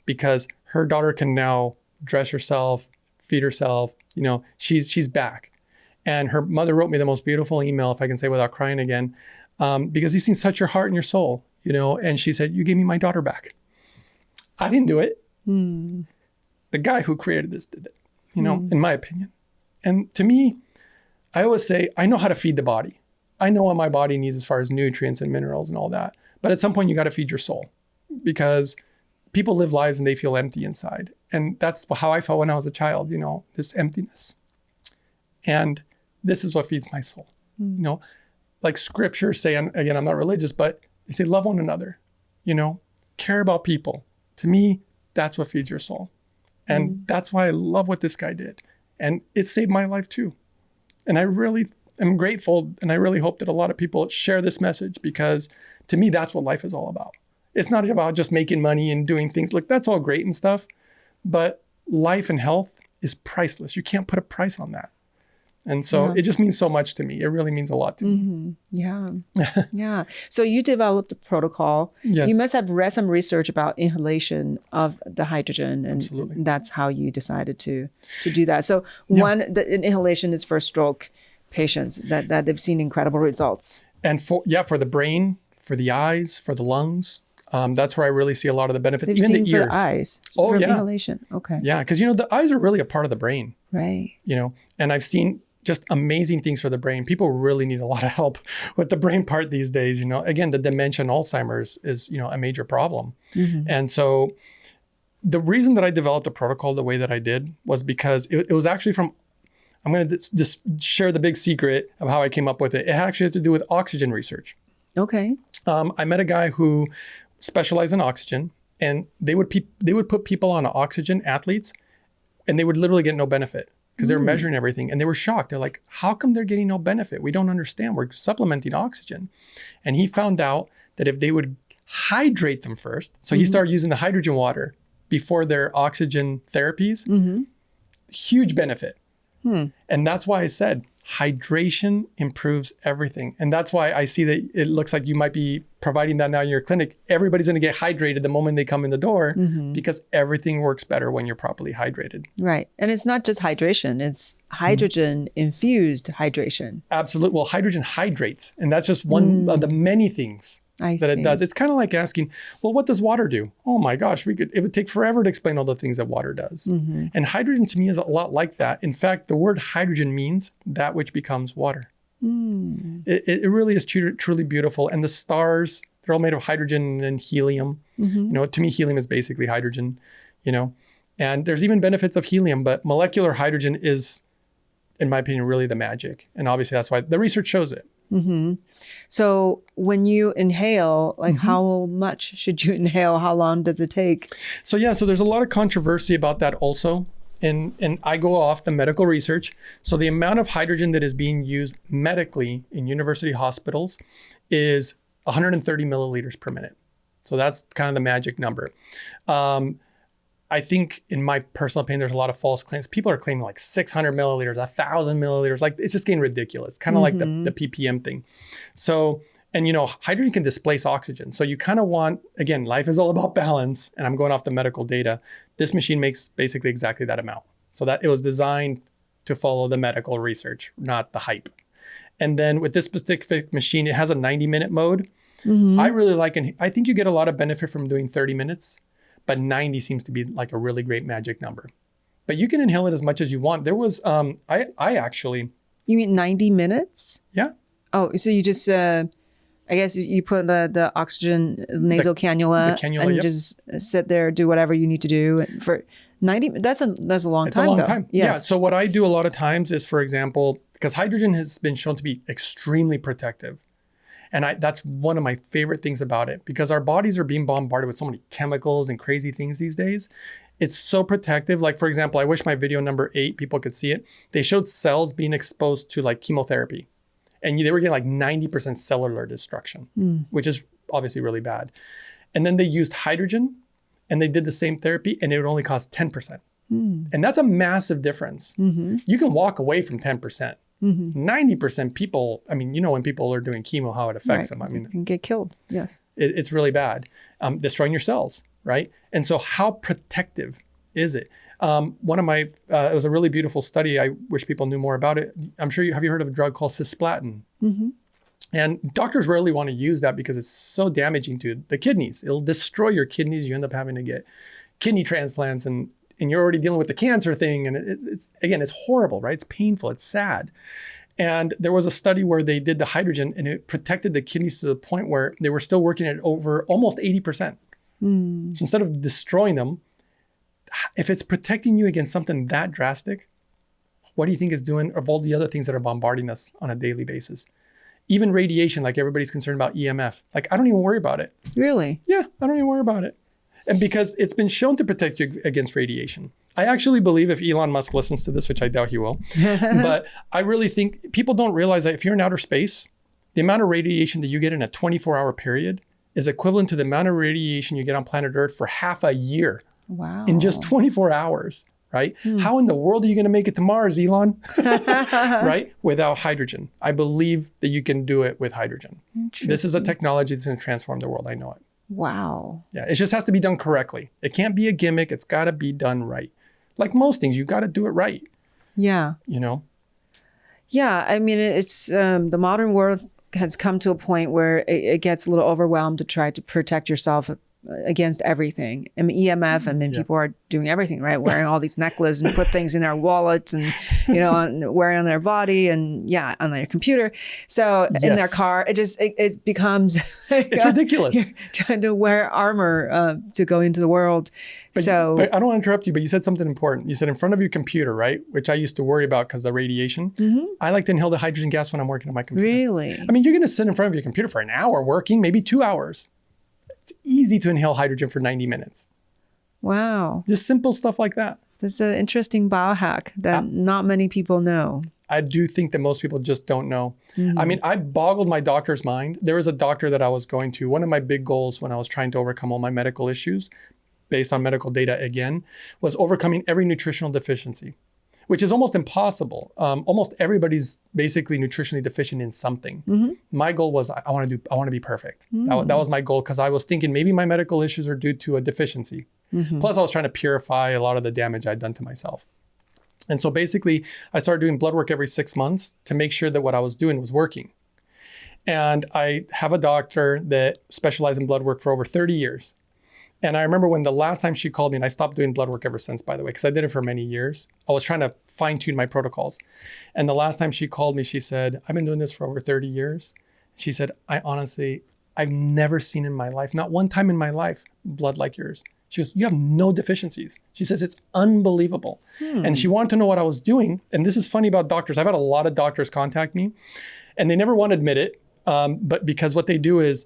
because her daughter can now dress herself, feed herself, she's back. And her mother wrote me the most beautiful email, if I can say without crying again, because these things touch your heart and your soul, and she said, you gave me my daughter back. I didn't do it. The guy who created this did it, in my opinion. And to me, I always say, I know how to feed the body. I know what my body needs as far as nutrients and minerals and all that. But at some point, you got to feed your soul because people live lives and they feel empty inside. And that's how I felt when I was a child, this emptiness. And this is what feeds my soul. Like scriptures say, and again, I'm not religious, but they say, love one another, care about people. To me, that's what feeds your soul. And that's why I love what this guy did. And it saved my life too. And I really am grateful. And I really hope that a lot of people share this message because to me, that's what life is all about. It's not about just making money and doing things. Look, that's all great and stuff. But life and health is priceless. You can't put a price on that. And so it just means so much to me. It really means a lot to me. Yeah. So you developed a protocol. Yes. You must have read some research about inhalation of the hydrogen. And Absolutely. That's how you decided to do that. So the inhalation is for stroke patients that they've seen incredible results. And for the brain, for the eyes, for the lungs, that's where I really see a lot of the benefits. They've Even seen the ears. for eyes. Oh, for yeah. inhalation. Okay. Yeah, because the eyes are really a part of the brain. Right. And I've seen just amazing things for the brain. People really need a lot of help with the brain part these days. Again, the dementia and Alzheimer's is, a major problem. And so the reason that I developed a protocol the way that I did was because it was actually I'm going to just share the big secret of how I came up with it. It actually had to do with oxygen research. Okay. I met a guy who specialized in oxygen and they would put people on oxygen, athletes, and they would literally get no benefit. Because they were measuring everything and they were shocked. They're like, how come they're getting no benefit? We don't understand. We're supplementing oxygen. And he found out that if they would hydrate them first, so he started using the hydrogen water before their oxygen therapies, huge benefit. And that's why I said hydration improves everything. And that's why I see that it looks like you might be providing that now in your clinic. Everybody's going to get hydrated the moment they come in the door because everything works better when you're properly hydrated. Right. And it's not just hydration, it's hydrogen infused hydration. Absolutely. Well, hydrogen hydrates. And that's just one of the many things it does. It's kind of like asking, well, what does water do? Oh my gosh, it would take forever to explain all the things that water does. And hydrogen to me is a lot like that. In fact, the word hydrogen means that which becomes water. It really is truly beautiful. And the stars, they're all made of hydrogen and helium. To me, helium is basically hydrogen, and there's even benefits of helium, but molecular hydrogen is, in my opinion, really the magic. And obviously that's why the research shows it. So when you inhale, how much should you inhale? How long does it take? So there's a lot of controversy about that also. And I go off the medical research. So the amount of hydrogen that is being used medically in university hospitals is 130 milliliters per minute. So that's kind of the magic number. I think in my personal opinion, there's a lot of false claims. People are claiming like 600 milliliters, 1,000 milliliters. Like it's just getting ridiculous. Kind of like the ppm thing. So, and hydrogen can displace oxygen. So you kind of want, again, life is all about balance. And I'm going off the medical data. This machine makes basically exactly that amount. So that it was designed to follow the medical research, not the hype. And then with this specific machine, it has a 90-minute mode. I really like it. I think you get a lot of benefit from doing 30 minutes. But 90 seems to be like a really great magic number. But you can inhale it as much as you want. There was, I actually. You mean 90 minutes? Yeah. Oh, so you just, I guess you put the oxygen nasal cannula, the cannula, and you yep. just sit there, do whatever you need to do for 90. That's a long It's time. a long though. time. Yes. Yeah. So what I do a lot of times is, for example, because hydrogen has been shown to be extremely protective. And that's one of my favorite things about it, because our bodies are being bombarded with so many chemicals and crazy things these days. It's so protective. Like, for example, I wish my video number 8, people could see it. They showed cells being exposed to like chemotherapy, and they were getting like 90% cellular destruction, which is obviously really bad. And then they used hydrogen and they did the same therapy, and it would only cost 10%. And that's a massive difference. You can walk away from 10%. 90% people, I mean, when people are doing chemo, how it affects them. I mean, you can get killed. Yes. It's really bad, destroying your cells, right? And so how protective is it? One of my, it was a really beautiful study. I wish people knew more about it. I'm sure have you heard of a drug called cisplatin? And doctors rarely want to use that because it's so damaging to the kidneys. It'll destroy your kidneys. You end up having to get kidney transplants, and you're already dealing with the cancer thing. And it's horrible, right? It's painful. It's sad. And there was a study where they did the hydrogen, and it protected the kidneys to the point where they were still working at over almost 80%. So instead of destroying them, if it's protecting you against something that drastic, what do you think it's doing of all the other things that are bombarding us on a daily basis? Even radiation, like everybody's concerned about EMF. Like, I don't even worry about it. Really? Yeah, I don't even worry about it. And because it's been shown to protect you against radiation. I actually believe, if Elon Musk listens to this, which I doubt he will, but I really think people don't realize that if you're in outer space, the amount of radiation that you get in a 24-hour period is equivalent to the amount of radiation you get on planet Earth for half a year. Wow. In just 24 hours, right? How in the world are you going to make it to Mars, Elon? Right? Without hydrogen. I believe that you can do it with hydrogen. This is a technology that's going to transform the world. I know it. Wow. Yeah, it just has to be done correctly. It can't be a gimmick. It's got to be done right. Like most things, you got to do it right. Yeah. Yeah. I mean, it's the modern world has come to a point where it gets a little overwhelmed to try to protect yourself against everything. I mean, EMF, I mean, people are doing everything, right? Wearing all these necklaces and put things in their wallets and, wearing on their body and on their computer. So in their car, it becomes it's ridiculous. You're trying to wear armor to go into the world. But I don't want to interrupt you, but you said something important. You said in front of your computer, right? Which I used to worry about because of the radiation. I like to inhale the hydrogen gas when I'm working on my computer. Really? I mean, you're going to sit in front of your computer for an hour working, maybe 2 hours. It's easy to inhale hydrogen for 90 minutes. Wow. Just simple stuff like that. That's an interesting biohack that not many people know. I do think that most people just don't know. I mean, I boggled my doctor's mind. There was a doctor that I was going to. One of my big goals when I was trying to overcome all my medical issues, based on medical data again, was overcoming every nutritional deficiency, which is almost impossible. Almost everybody's basically nutritionally deficient in something. My goal was I want to be perfect. That was my goal, because I was thinking maybe my medical issues are due to a deficiency. Plus, I was trying to purify a lot of the damage I'd done to myself. And so basically, I started doing blood work every 6 months to make sure that what I was doing was working. And I have a doctor that specialized in blood work for over 30 years. And I remember when the last time she called me, and I stopped doing blood work ever since, by the way, because I did it for many years. I was trying to fine tune my protocols. And the last time she called me, she said, I've been doing this for over 30 years. She said, I've never seen in my life, not one time in my life, blood like yours. She goes, you have no deficiencies. She says, it's unbelievable. And she wanted to know what I was doing. And this is funny about doctors. I've had a lot of doctors contact me, and they never want to admit it. But because what they do is,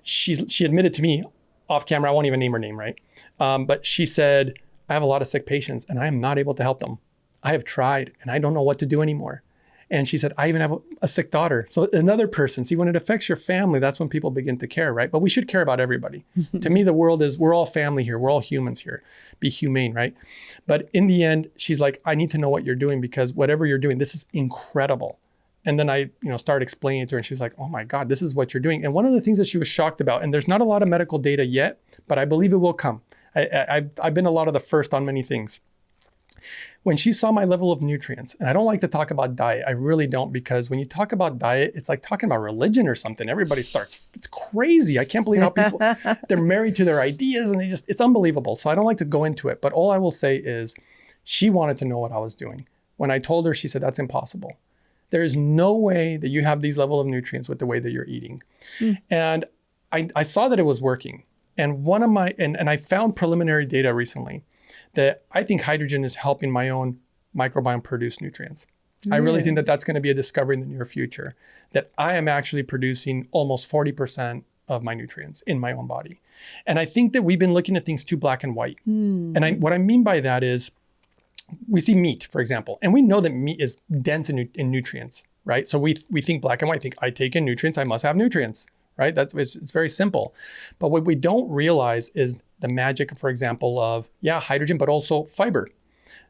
she admitted to me, off camera, I won't even name her name, right? But she said, I have a lot of sick patients and I am not able to help them. I have tried and I don't know what to do anymore. And she said, I even have a sick daughter. So another person, see, when it affects your family, that's when people begin to care, right? But we should care about everybody. To me, the world is, we're all family here. We're all humans here. Be humane, right? But in the end, she's like, I need to know what you're doing because whatever you're doing, this is incredible. And then I, started explaining it to her and she was like, oh my God, this is what you're doing. And one of the things that she was shocked about, and there's not a lot of medical data yet, but I believe it will come. I've been a lot of the first on many things. When she saw my level of nutrients, and I don't like to talk about diet, I really don't, because when you talk about diet, it's like talking about religion or something. Everybody starts, it's crazy. I can't believe how people, they're married to their ideas and it's unbelievable. So I don't like to go into it, but all I will say is she wanted to know what I was doing. When I told her, she said, that's impossible. There is no way that you have these level of nutrients with the way that you're eating. And I saw that it was working. And one of my, and I found preliminary data recently that I think hydrogen is helping my own microbiome produce nutrients. I really think that that's going to be a discovery in the near future, that I am actually producing almost 40% of my nutrients in my own body. And I think that we've been looking at things too black and white. And what I mean by that is, we see meat, for example, and we know that meat is dense in nutrients, right? So we think black and white, think I take in nutrients, I must have nutrients, right? It's very simple. But what we don't realize is the magic, for example, of, hydrogen, but also fiber.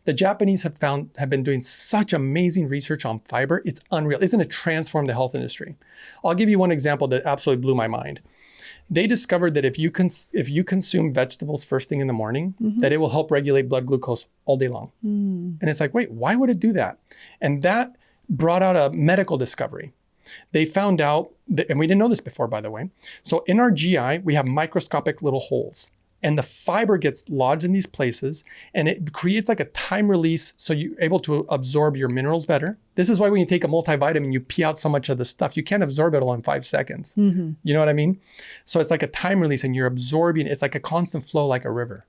The Japanese have been doing such amazing research on fiber. It's unreal. It's going to transform the health industry. I'll give you one example that absolutely blew my mind. They discovered that if you consume vegetables first thing in the morning, that it will help regulate blood glucose all day long. And it's like, wait, why would it do that? And that brought out a medical discovery. They found out, and we didn't know this before, by the way. So in our GI, we have microscopic little holes. And the fiber gets lodged in these places and it creates like a time release so you're able to absorb your minerals better. This is why when you take a multivitamin, you pee out so much of the stuff. You can't absorb it all in 5 seconds. You know what I mean? So it's like a time release and you're absorbing, it's like a constant flow like a river,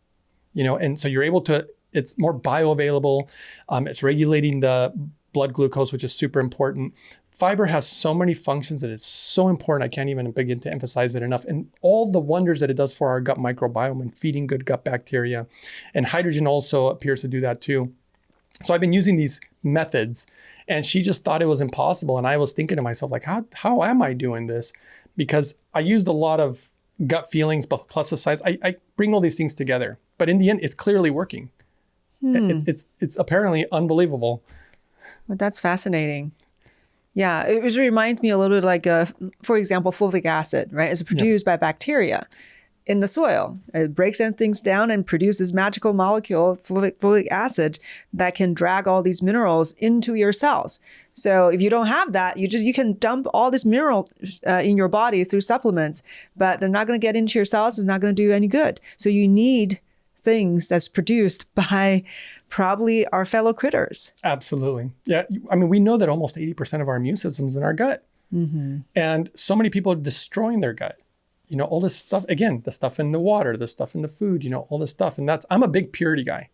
and so you're able to, it's more bioavailable. It's regulating the blood glucose, which is super important. Fiber has so many functions that it's so important. I can't even begin to emphasize it enough. And all the wonders that it does for our gut microbiome and feeding good gut bacteria. And hydrogen also appears to do that too. So I've been using these methods and she just thought it was impossible. And I was thinking to myself, like, how am I doing this? Because I used a lot of gut feelings, but plus the science. I bring all these things together. But in the end, it's clearly working. It's apparently unbelievable. Well, that's fascinating. Yeah, it reminds me a little bit like, for example, fulvic acid, right? It's produced by bacteria in the soil. It breaks things down and produces this magical molecule, fulvic acid, that can drag all these minerals into your cells. So if you don't have that, you can dump all this mineral in your body through supplements, but they're not going to get into your cells. It's not going to do any good. So you need things that's produced by probably our fellow critters. Absolutely. Yeah. I mean, we know that almost 80% of our immune system is in our gut. And so many people are destroying their gut. All this stuff, again, the stuff in the water, the stuff in the food, all this stuff. And I'm a big purity guy.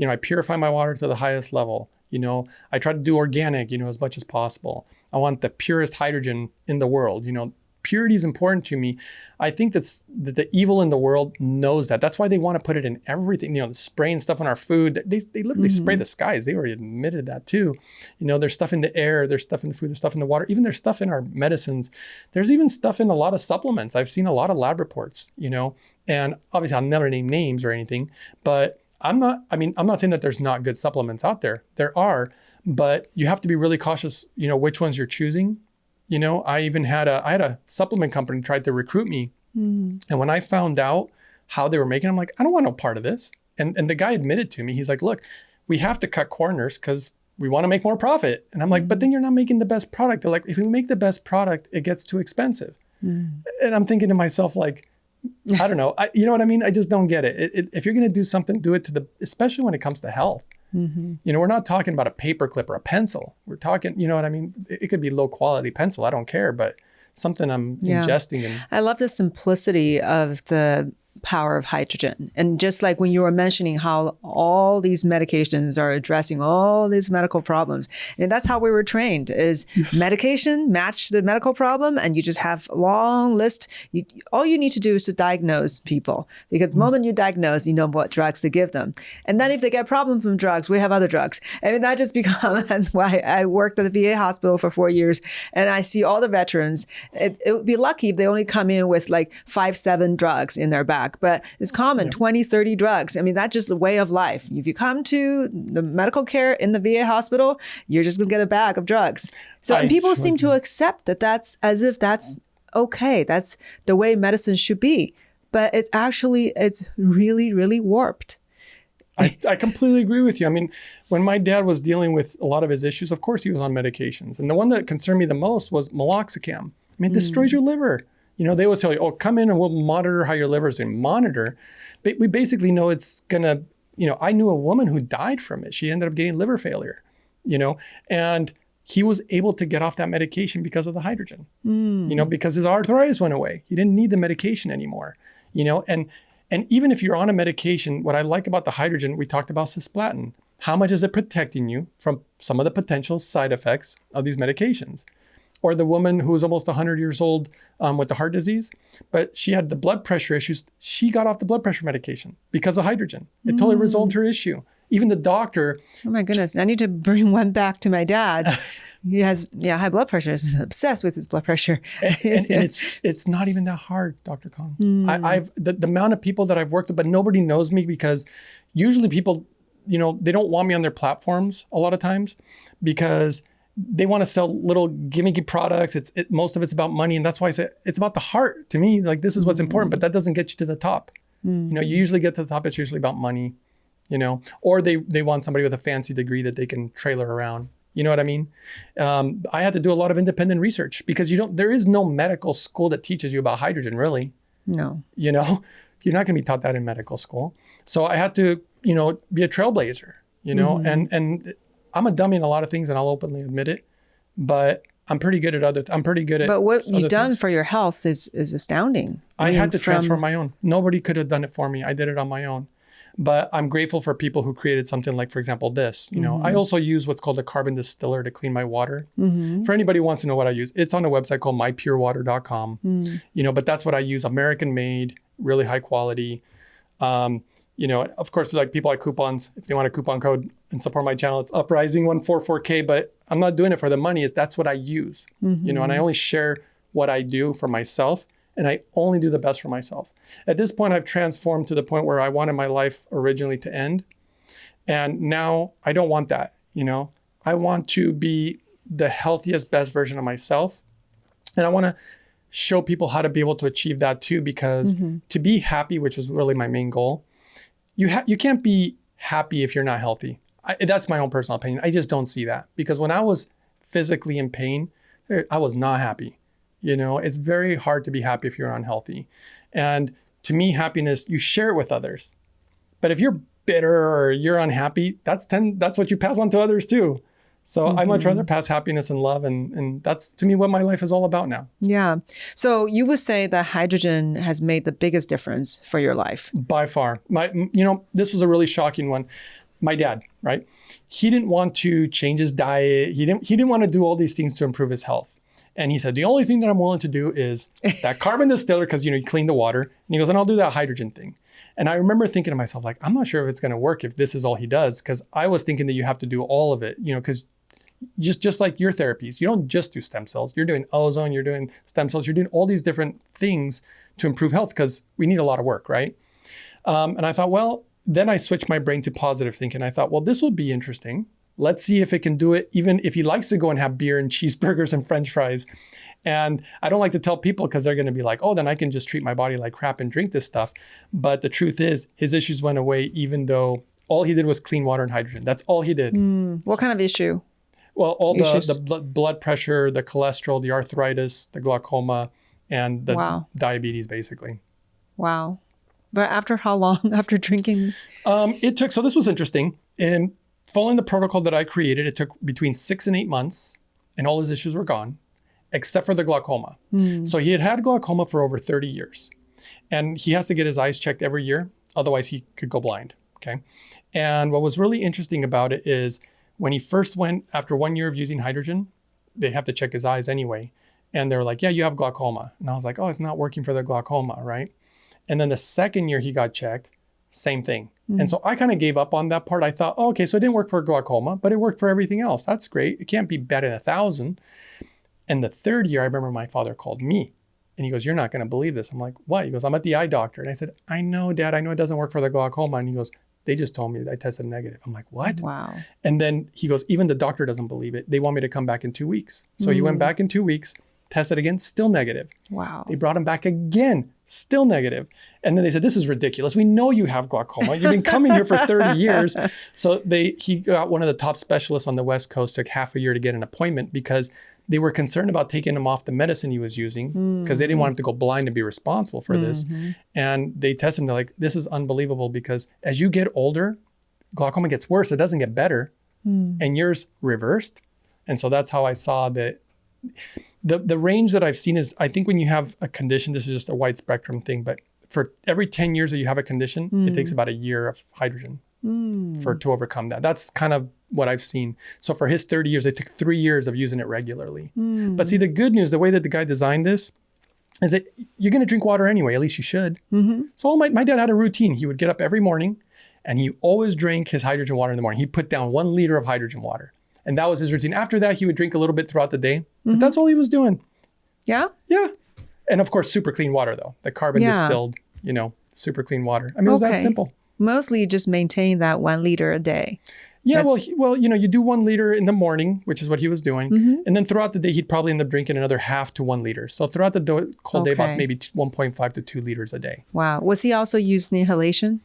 I purify my water to the highest level. I try to do organic, as much as possible. I want the purest hydrogen in the world. Purity is important to me. I think that the evil in the world knows that. That's why they want to put it in everything, spraying stuff on our food. They literally spray the skies. They already admitted that too. There's stuff in the air, there's stuff in the food, there's stuff in the water, even there's stuff in our medicines. There's even stuff in a lot of supplements. I've seen a lot of lab reports, and obviously I'll never name names or anything, but I'm not saying that there's not good supplements out there. There are, but you have to be really cautious, which ones you're choosing. I even had a supplement company tried to recruit me. And when I found out how they were making, I'm like, I don't want no part of this. And the guy admitted to me, he's like, look, we have to cut corners because we want to make more profit. And I'm like, but then you're not making the best product. They're like, if we make the best product, it gets too expensive. And I'm thinking to myself, like, I don't know. You know what I mean? I just don't get it. If you're going to do something, do it especially when it comes to health. We're not talking about a paper clip or a pencil. We're talking, you know what I mean? It could be low quality pencil. I don't care, but something I'm ingesting. I love the simplicity of the power of hydrogen. And just like when you were mentioning how all these medications are addressing all these medical problems, and that's how we were trained is medication match the medical problem. And you just have a long list. All you need to do is to diagnose people, because the moment you diagnose, you know what drugs to give them. And then if they get problems from drugs, we have other drugs. I mean, that just becomes, that's why I worked at the VA hospital for 4 years, and I see all the veterans. It would be lucky if they only come in with like 5-7 drugs in their bag, but it's common, 20-30 drugs. I mean, that's just the way of life. If you come to the medical care in the VA hospital, you're just gonna get a bag of drugs. So and people seem to accept that that's as if that's okay. That's the way medicine should be. But it's really, really warped. I completely agree with you. I mean, when my dad was dealing with a lot of his issues, of course he was on medications. And the one that concerned me the most was meloxicam. I mean, it destroys your liver. You know, they always tell you, oh, come in and we'll monitor how your liver is doing. Monitor. But we basically know it's going to, you know, I knew a woman who died from it. She ended up getting liver failure, you know, and he was able to get off that medication because of the hydrogen, you know, because his arthritis went away. He didn't need the medication anymore, you know, and even if you're on a medication, what I like about the hydrogen, we talked about cisplatin. How much is it protecting you from some of the potential side effects of these medications? Or the woman who was almost 100 years old with the heart disease, but she had the blood pressure issues. She got off the blood pressure medication because of hydrogen. It totally resolved her issue. Even the doctor. Oh my goodness. I need to bring one back to my dad. He has high blood pressure. He's obsessed with his blood pressure. and it's not even that hard, Dr. Kong. I've the amount of people that I've worked with, but nobody knows me because usually people, you know, they don't want me on their platforms a lot of times because they want to sell little gimmicky products. Most of it's about money. And that's why I say it's about the heart to me. Like, this is what's important, but that doesn't get you to the top. You know, you usually get to the top. It's usually about money, you know, or they want somebody with a fancy degree that they can trailer around. You know what I mean? I had to do a lot of independent research because there is no medical school that teaches you about hydrogen, really. No. You know, you're not going to be taught that in medical school. So I had to, you know, be a trailblazer, you know, and I'm a dummy in a lot of things and I'll openly admit it, but I'm pretty good at But what you've done for your health is astounding. I had to transform my own. Nobody could have done it for me. I did it on my own. But I'm grateful for people who created something like, for example, this. You know, I also use what's called a carbon distiller to clean my water. For anybody who wants to know what I use, it's on a website called mypurewater.com. You know, but that's what I use. American made, really high quality. You know, of course, like people like coupons. If you want a coupon code and support my channel, it's Uprising144K. But I'm not doing it for the money. That's what I use. You know, and I only share what I do for myself. And I only do the best for myself. At this point, I've transformed to the point where I wanted my life originally to end. And now I don't want that, you know. I want to be the healthiest, best version of myself. And I want to show people how to be able to achieve that too, because to be happy, which was really my main goal, you can't be happy if you're not healthy. That's my own personal opinion. I just don't see that. Because when I was physically in pain, I was not happy. You know, it's very hard to be happy if you're unhealthy. And to me, happiness, you share it with others. But if you're bitter or you're unhappy, that's what you pass on to others too. So I'd much rather pass happiness and love. And that's, to me, what my life is all about now. Yeah. So you would say that hydrogen has made the biggest difference for your life? By far. You know, this was a really shocking one. My dad, right? He didn't want to change his diet. He didn't want to do all these things to improve his health. And he said, the only thing that I'm willing to do is that carbon distiller, because, you know, you clean the water. And he goes, and I'll do that hydrogen thing. And I remember thinking to myself, like, I'm not sure if it's going to work if this is all he does, because I was thinking that you have to do all of it, you know, because just like your therapies, you don't just do stem cells. You're doing ozone, you're doing stem cells, you're doing all these different things to improve health because we need a lot of work, right? And I thought, well, then I switched my brain to positive thinking. I thought, well, this would be interesting. Let's see if it can do it, even if he likes to go and have beer and cheeseburgers and French fries. And I don't like to tell people because they're going to be like, oh, then I can just treat my body like crap and drink this stuff. But the truth is, his issues went away, even though all he did was clean water and hydrogen. That's all he did. What kind of issue? Well, all the blood pressure, the cholesterol, the arthritis, the glaucoma, and the diabetes, basically. Wow. But after how long after drinking this? So this was interesting. And following the protocol that I created, it took between 6 and 8 months, and all his issues were gone, except for the glaucoma. So he had glaucoma for over 30 years. And he has to get his eyes checked every year. Otherwise, he could go blind. Okay. And what was really interesting about it is when he first went, after 1 year of using hydrogen, they have to check his eyes anyway. And they're like, yeah, you have glaucoma. And I was like, oh, it's not working for the glaucoma, right? And then the second year he got checked, same thing. And so I kind of gave up on that part. I thought, oh, okay, so it didn't work for glaucoma, but it worked for everything else. That's great. It can't be better than 1,000. And the third year, I remember my father called me and he goes, you're not going to believe this. I'm like, what? He goes, I'm at the eye doctor. And I said, I know, Dad, I know it doesn't work for the glaucoma. And he goes, they just told me that I tested negative. I'm like, what? Wow. And then he goes, even the doctor doesn't believe it. They want me to come back in 2 weeks. So he went back in 2 weeks, tested again, still negative. Wow. They brought him back again, still negative. And then they said, this is ridiculous. We know you have glaucoma. You've been coming here for 30 years. So he got one of the top specialists on the West Coast, took half a year to get an appointment because they were concerned about taking him off the medicine he was using because they didn't want him to go blind and be responsible for this. And they tested him. They're like, this is unbelievable because as you get older, glaucoma gets worse. It doesn't get better. And yours reversed. And so that's how I saw that. The range that I've seen is, I think when you have a condition, this is just a wide spectrum thing, but for every 10 years that you have a condition, it takes about a year of hydrogen to overcome that. That's kind of what I've seen. So for his 30 years, it took 3 years of using it regularly. But see, the good news, the way that the guy designed this is that you're going to drink water anyway, at least you should. So my dad had a routine. He would get up every morning and he always drank his hydrogen water in the morning. He put down 1 liter of hydrogen water. And that was his routine. After that, he would drink a little bit throughout the day. But that's all he was doing. Yeah? Yeah. And of course, super clean water, though. The carbon distilled, super clean water. I mean, it was that simple. Mostly you just maintain that 1 liter a day. Yeah, you do 1 liter in the morning, which is what he was doing. And then throughout the day, he'd probably end up drinking another half to 1 liter. So throughout the whole day, about maybe 1.5 to 2 liters a day. Wow. Was he also using inhalation?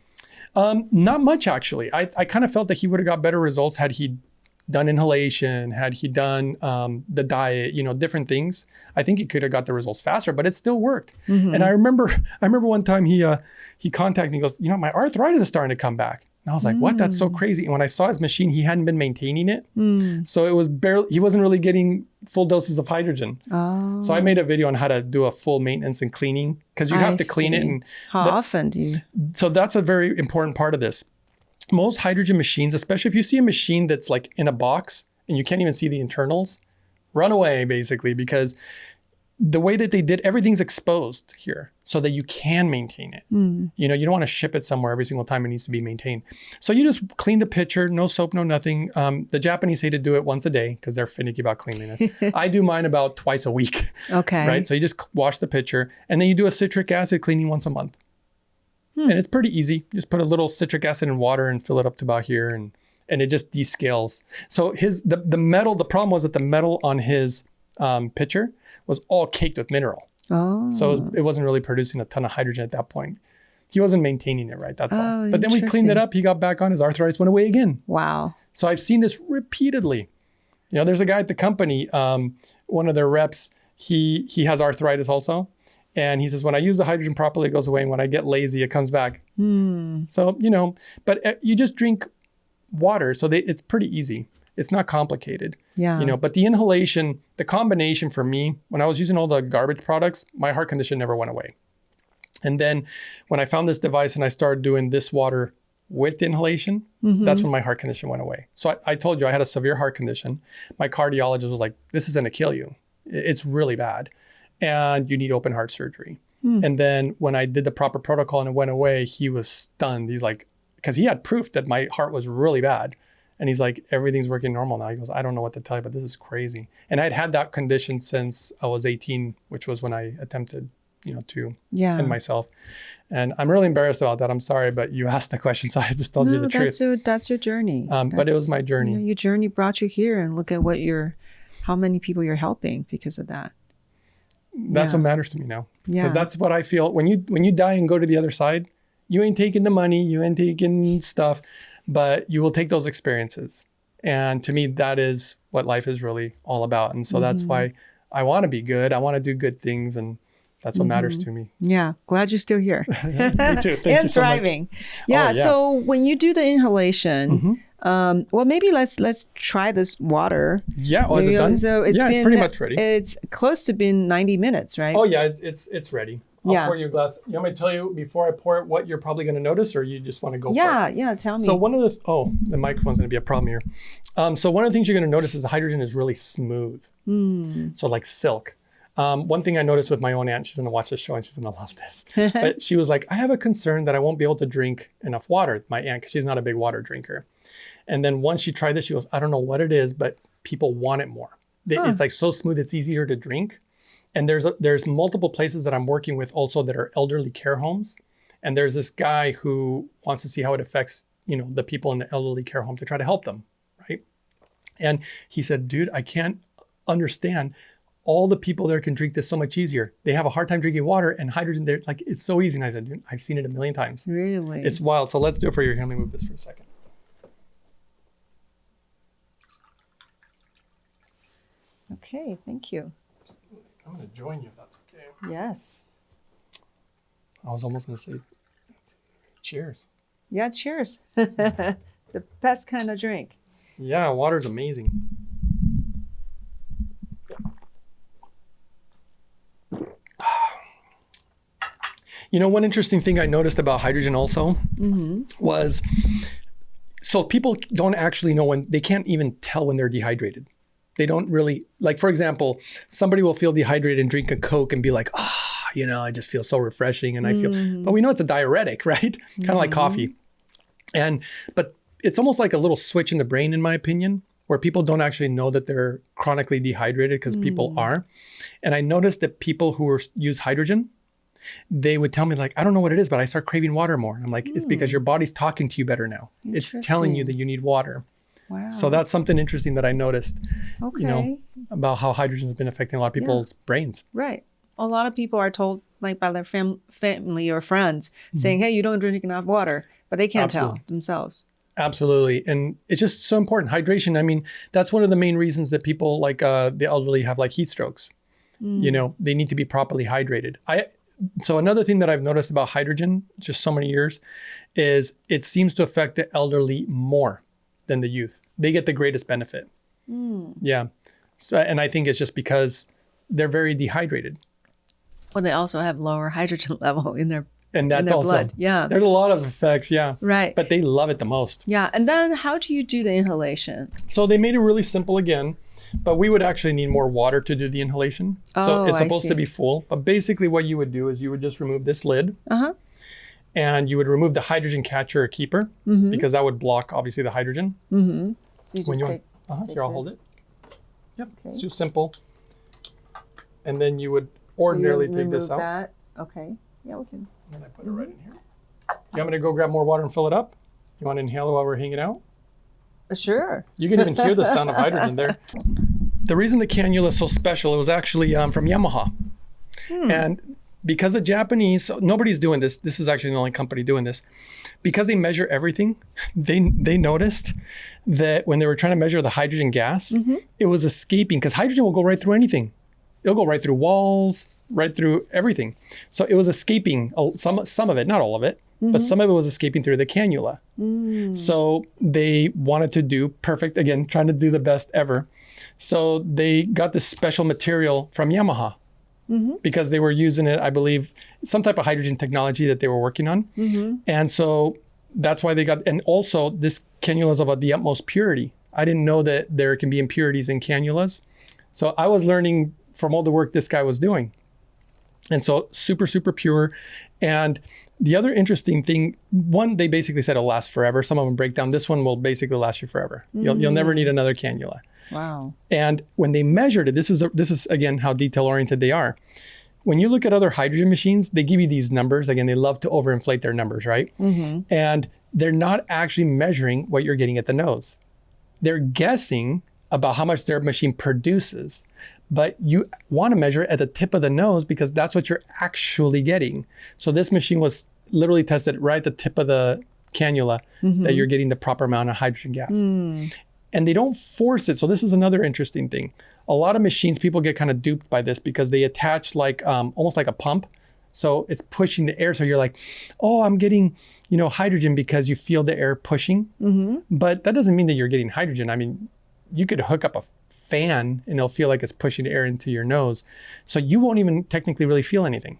Not much, actually. I kind of felt that he would have got better results had he done inhalation, had he done the diet, different things. I think he could have got the results faster, but it still worked. And I remember one time he contacted me, he goes, my arthritis is starting to come back. And I was like, what? That's so crazy. And when I saw his machine, he hadn't been maintaining it. So it was he wasn't really getting full doses of hydrogen. Oh. So I made a video on how to do a full maintenance and cleaning because you have to clean it. And how often do you? So that's a very important part of this. Most hydrogen machines, especially if you see a machine that's like in a box and you can't even see the internals, run away basically, because the way that they did, everything's exposed here so that you can maintain it. You don't want to ship it somewhere every single time it needs to be maintained. So you just clean the pitcher, no soap, no nothing. The Japanese say to do it once a day because they're finicky about cleanliness. I do mine about twice a week. Okay. Right. So you just wash the pitcher and then you do a citric acid cleaning once a month. And it's pretty easy. Just put a little citric acid in water and fill it up to about here and it just descales. So the metal, the problem was that the metal on his pitcher was all caked with mineral. Oh. So it wasn't really producing a ton of hydrogen at that point. He wasn't maintaining it right, that's all. But then we cleaned it up, he got back on, his arthritis went away again. Wow. So I've seen this repeatedly. There's a guy at the company, one of their reps, he has arthritis also. And he says, when I use the hydrogen properly, it goes away. And when I get lazy, it comes back. So, but you just drink water. So it's pretty easy. It's not complicated. Yeah. But the inhalation, the combination for me, when I was using all the garbage products, my heart condition never went away. And then when I found this device and I started doing this water with inhalation, that's when my heart condition went away. So I told you I had a severe heart condition. My cardiologist was like, this is going to kill you. It's really bad. And you need open heart surgery. And then when I did the proper protocol and it went away, he was stunned. He's like, because he had proof that my heart was really bad. And he's like, everything's working normal now. He goes, I don't know what to tell you, but this is crazy. And I'd had that condition since I was 18, which was when I attempted, to end myself. And I'm really embarrassed about that. I'm sorry, but you asked the question, so I just told you the truth. That's your journey. But it was my journey. Your journey brought you here, and look at how many people you're helping because of that. That's what matters to me now. Because that's what I feel. When you die and go to the other side, you ain't taking the money, you ain't taking stuff, but you will take those experiences. And to me, that is what life is really all about. And so that's why I want to be good. I want to do good things. And that's what matters to me. Yeah. Glad you're still here. Me too. Thank you so thriving. much. Yeah. So when you do the inhalation, maybe let's try this water. Yeah. Is it done? So it's pretty much ready. It's close to being 90 minutes, right? Oh yeah, it's ready. I'll pour you a glass. You want me to tell you before I pour it what you're probably going to notice, or you just want to go for it? Yeah, tell me. So one of the microphone's going to be a problem here. So one of the things you're going to notice is the hydrogen is really smooth. So like silk. One thing I noticed with my own aunt, she's going to watch this show and she's going to love this. But she was like, I have a concern that I won't be able to drink enough water, my aunt, because she's not a big water drinker. And then once she tried this, she goes, I don't know what it is, but people want it more. It's like so smooth, it's easier to drink. And there's multiple places that I'm working with also that are elderly care homes. And there's this guy who wants to see how it affects, the people in the elderly care home to try to help them, right? And he said, dude, I can't understand. All the people there can drink this so much easier. They have a hard time drinking water, and hydrogen there, like it's so easy. And I said, dude, I've seen it a million times. Really? It's wild. So let's do it for you. Here, let me move this for a second. Okay, thank you. I'm going to join you if that's okay. Yes. I was almost going to say cheers. Yeah, cheers. The best kind of drink. Yeah, water's amazing. One interesting thing I noticed about hydrogen also was, so people don't actually know they can't even tell when they're dehydrated. They don't really, like, for example, somebody will feel dehydrated and drink a Coke and be like, I just feel so refreshing. And I feel, but we know it's a diuretic, right? Kind of like coffee. But it's almost like a little switch in the brain, in my opinion, where people don't actually know that they're chronically dehydrated because people are. And I noticed that people who use hydrogen, they would tell me like, I don't know what it is, but I start craving water more. And I'm like, it's because your body's talking to you better now. It's telling you that you need water. Wow. So that's something interesting that I noticed, about how hydrogen has been affecting a lot of people's brains. Right. A lot of people are told like by their family or friends saying, hey, you don't drink enough water, but they can't tell themselves. Absolutely. And it's just so important. Hydration. I mean, that's one of the main reasons that people like the elderly have like heat strokes. They need to be properly hydrated. So another thing that I've noticed about hydrogen, just so many years, is it seems to affect the elderly more than the youth. They get the greatest benefit. Yeah. So, and I think it's just because they're very dehydrated. Well, they also have lower hydrogen level in their blood. Yeah. There's a lot of effects. Yeah. Right. But they love it the most. Yeah. And then how do you do the inhalation? So they made it really simple again. But we would actually need more water to do the inhalation. So it's supposed to be full. But basically what you would do is you would just remove this lid. And you would remove the hydrogen catcher or keeper because that would block, obviously, the hydrogen. So you just take here, I'll hold it. Yep, it's too simple. And then you would ordinarily take this out. That. Okay, yeah, we can. And then I put it right in here. You want me to go grab more water and fill it up? You want to inhale it while we're hanging out? Sure. You can even hear the sound of hydrogen there. The reason the cannula is so special, it was actually from Yamaha. And because the Japanese, so nobody's doing this. This is actually the only company doing this. Because they measure everything, they noticed that when they were trying to measure the hydrogen gas, it was escaping because hydrogen will go right through anything. It'll go right through walls, right through everything. So it was escaping some of it, not all of it, but some of it was escaping through the cannula. So they wanted to do perfect, again, trying to do the best ever. So they got this special material from Yamaha because they were using it, I believe, some type of hydrogen technology that they were working on. And so that's why they got, and also this cannula is of the utmost purity. I didn't know that there can be impurities in cannulas. So I was learning from all the work this guy was doing. And so super, super pure. And the other interesting thing, one, they basically said it'll last forever. Some of them break down. This one will basically last you forever. You'll never need another cannula. Wow. And when they measured it, this is again, how detail oriented they are. When you look at other hydrogen machines, they give you these numbers. Again, they love to overinflate their numbers, right? And they're not actually measuring what you're getting at the nose. They're guessing about how much their machine produces. But you want to measure it at the tip of the nose because that's what you're actually getting. So this machine was literally tested right at the tip of the cannula that you're getting the proper amount of hydrogen gas. And they don't force it. So this is another interesting thing. A lot of machines, people get kind of duped by this because they attach like almost like a pump. So it's pushing the air. So you're like, oh, I'm getting, hydrogen because you feel the air pushing. But that doesn't mean that you're getting hydrogen. I mean, you could hook up a fan and it'll feel like it's pushing the air into your nose. So you won't even technically really feel anything.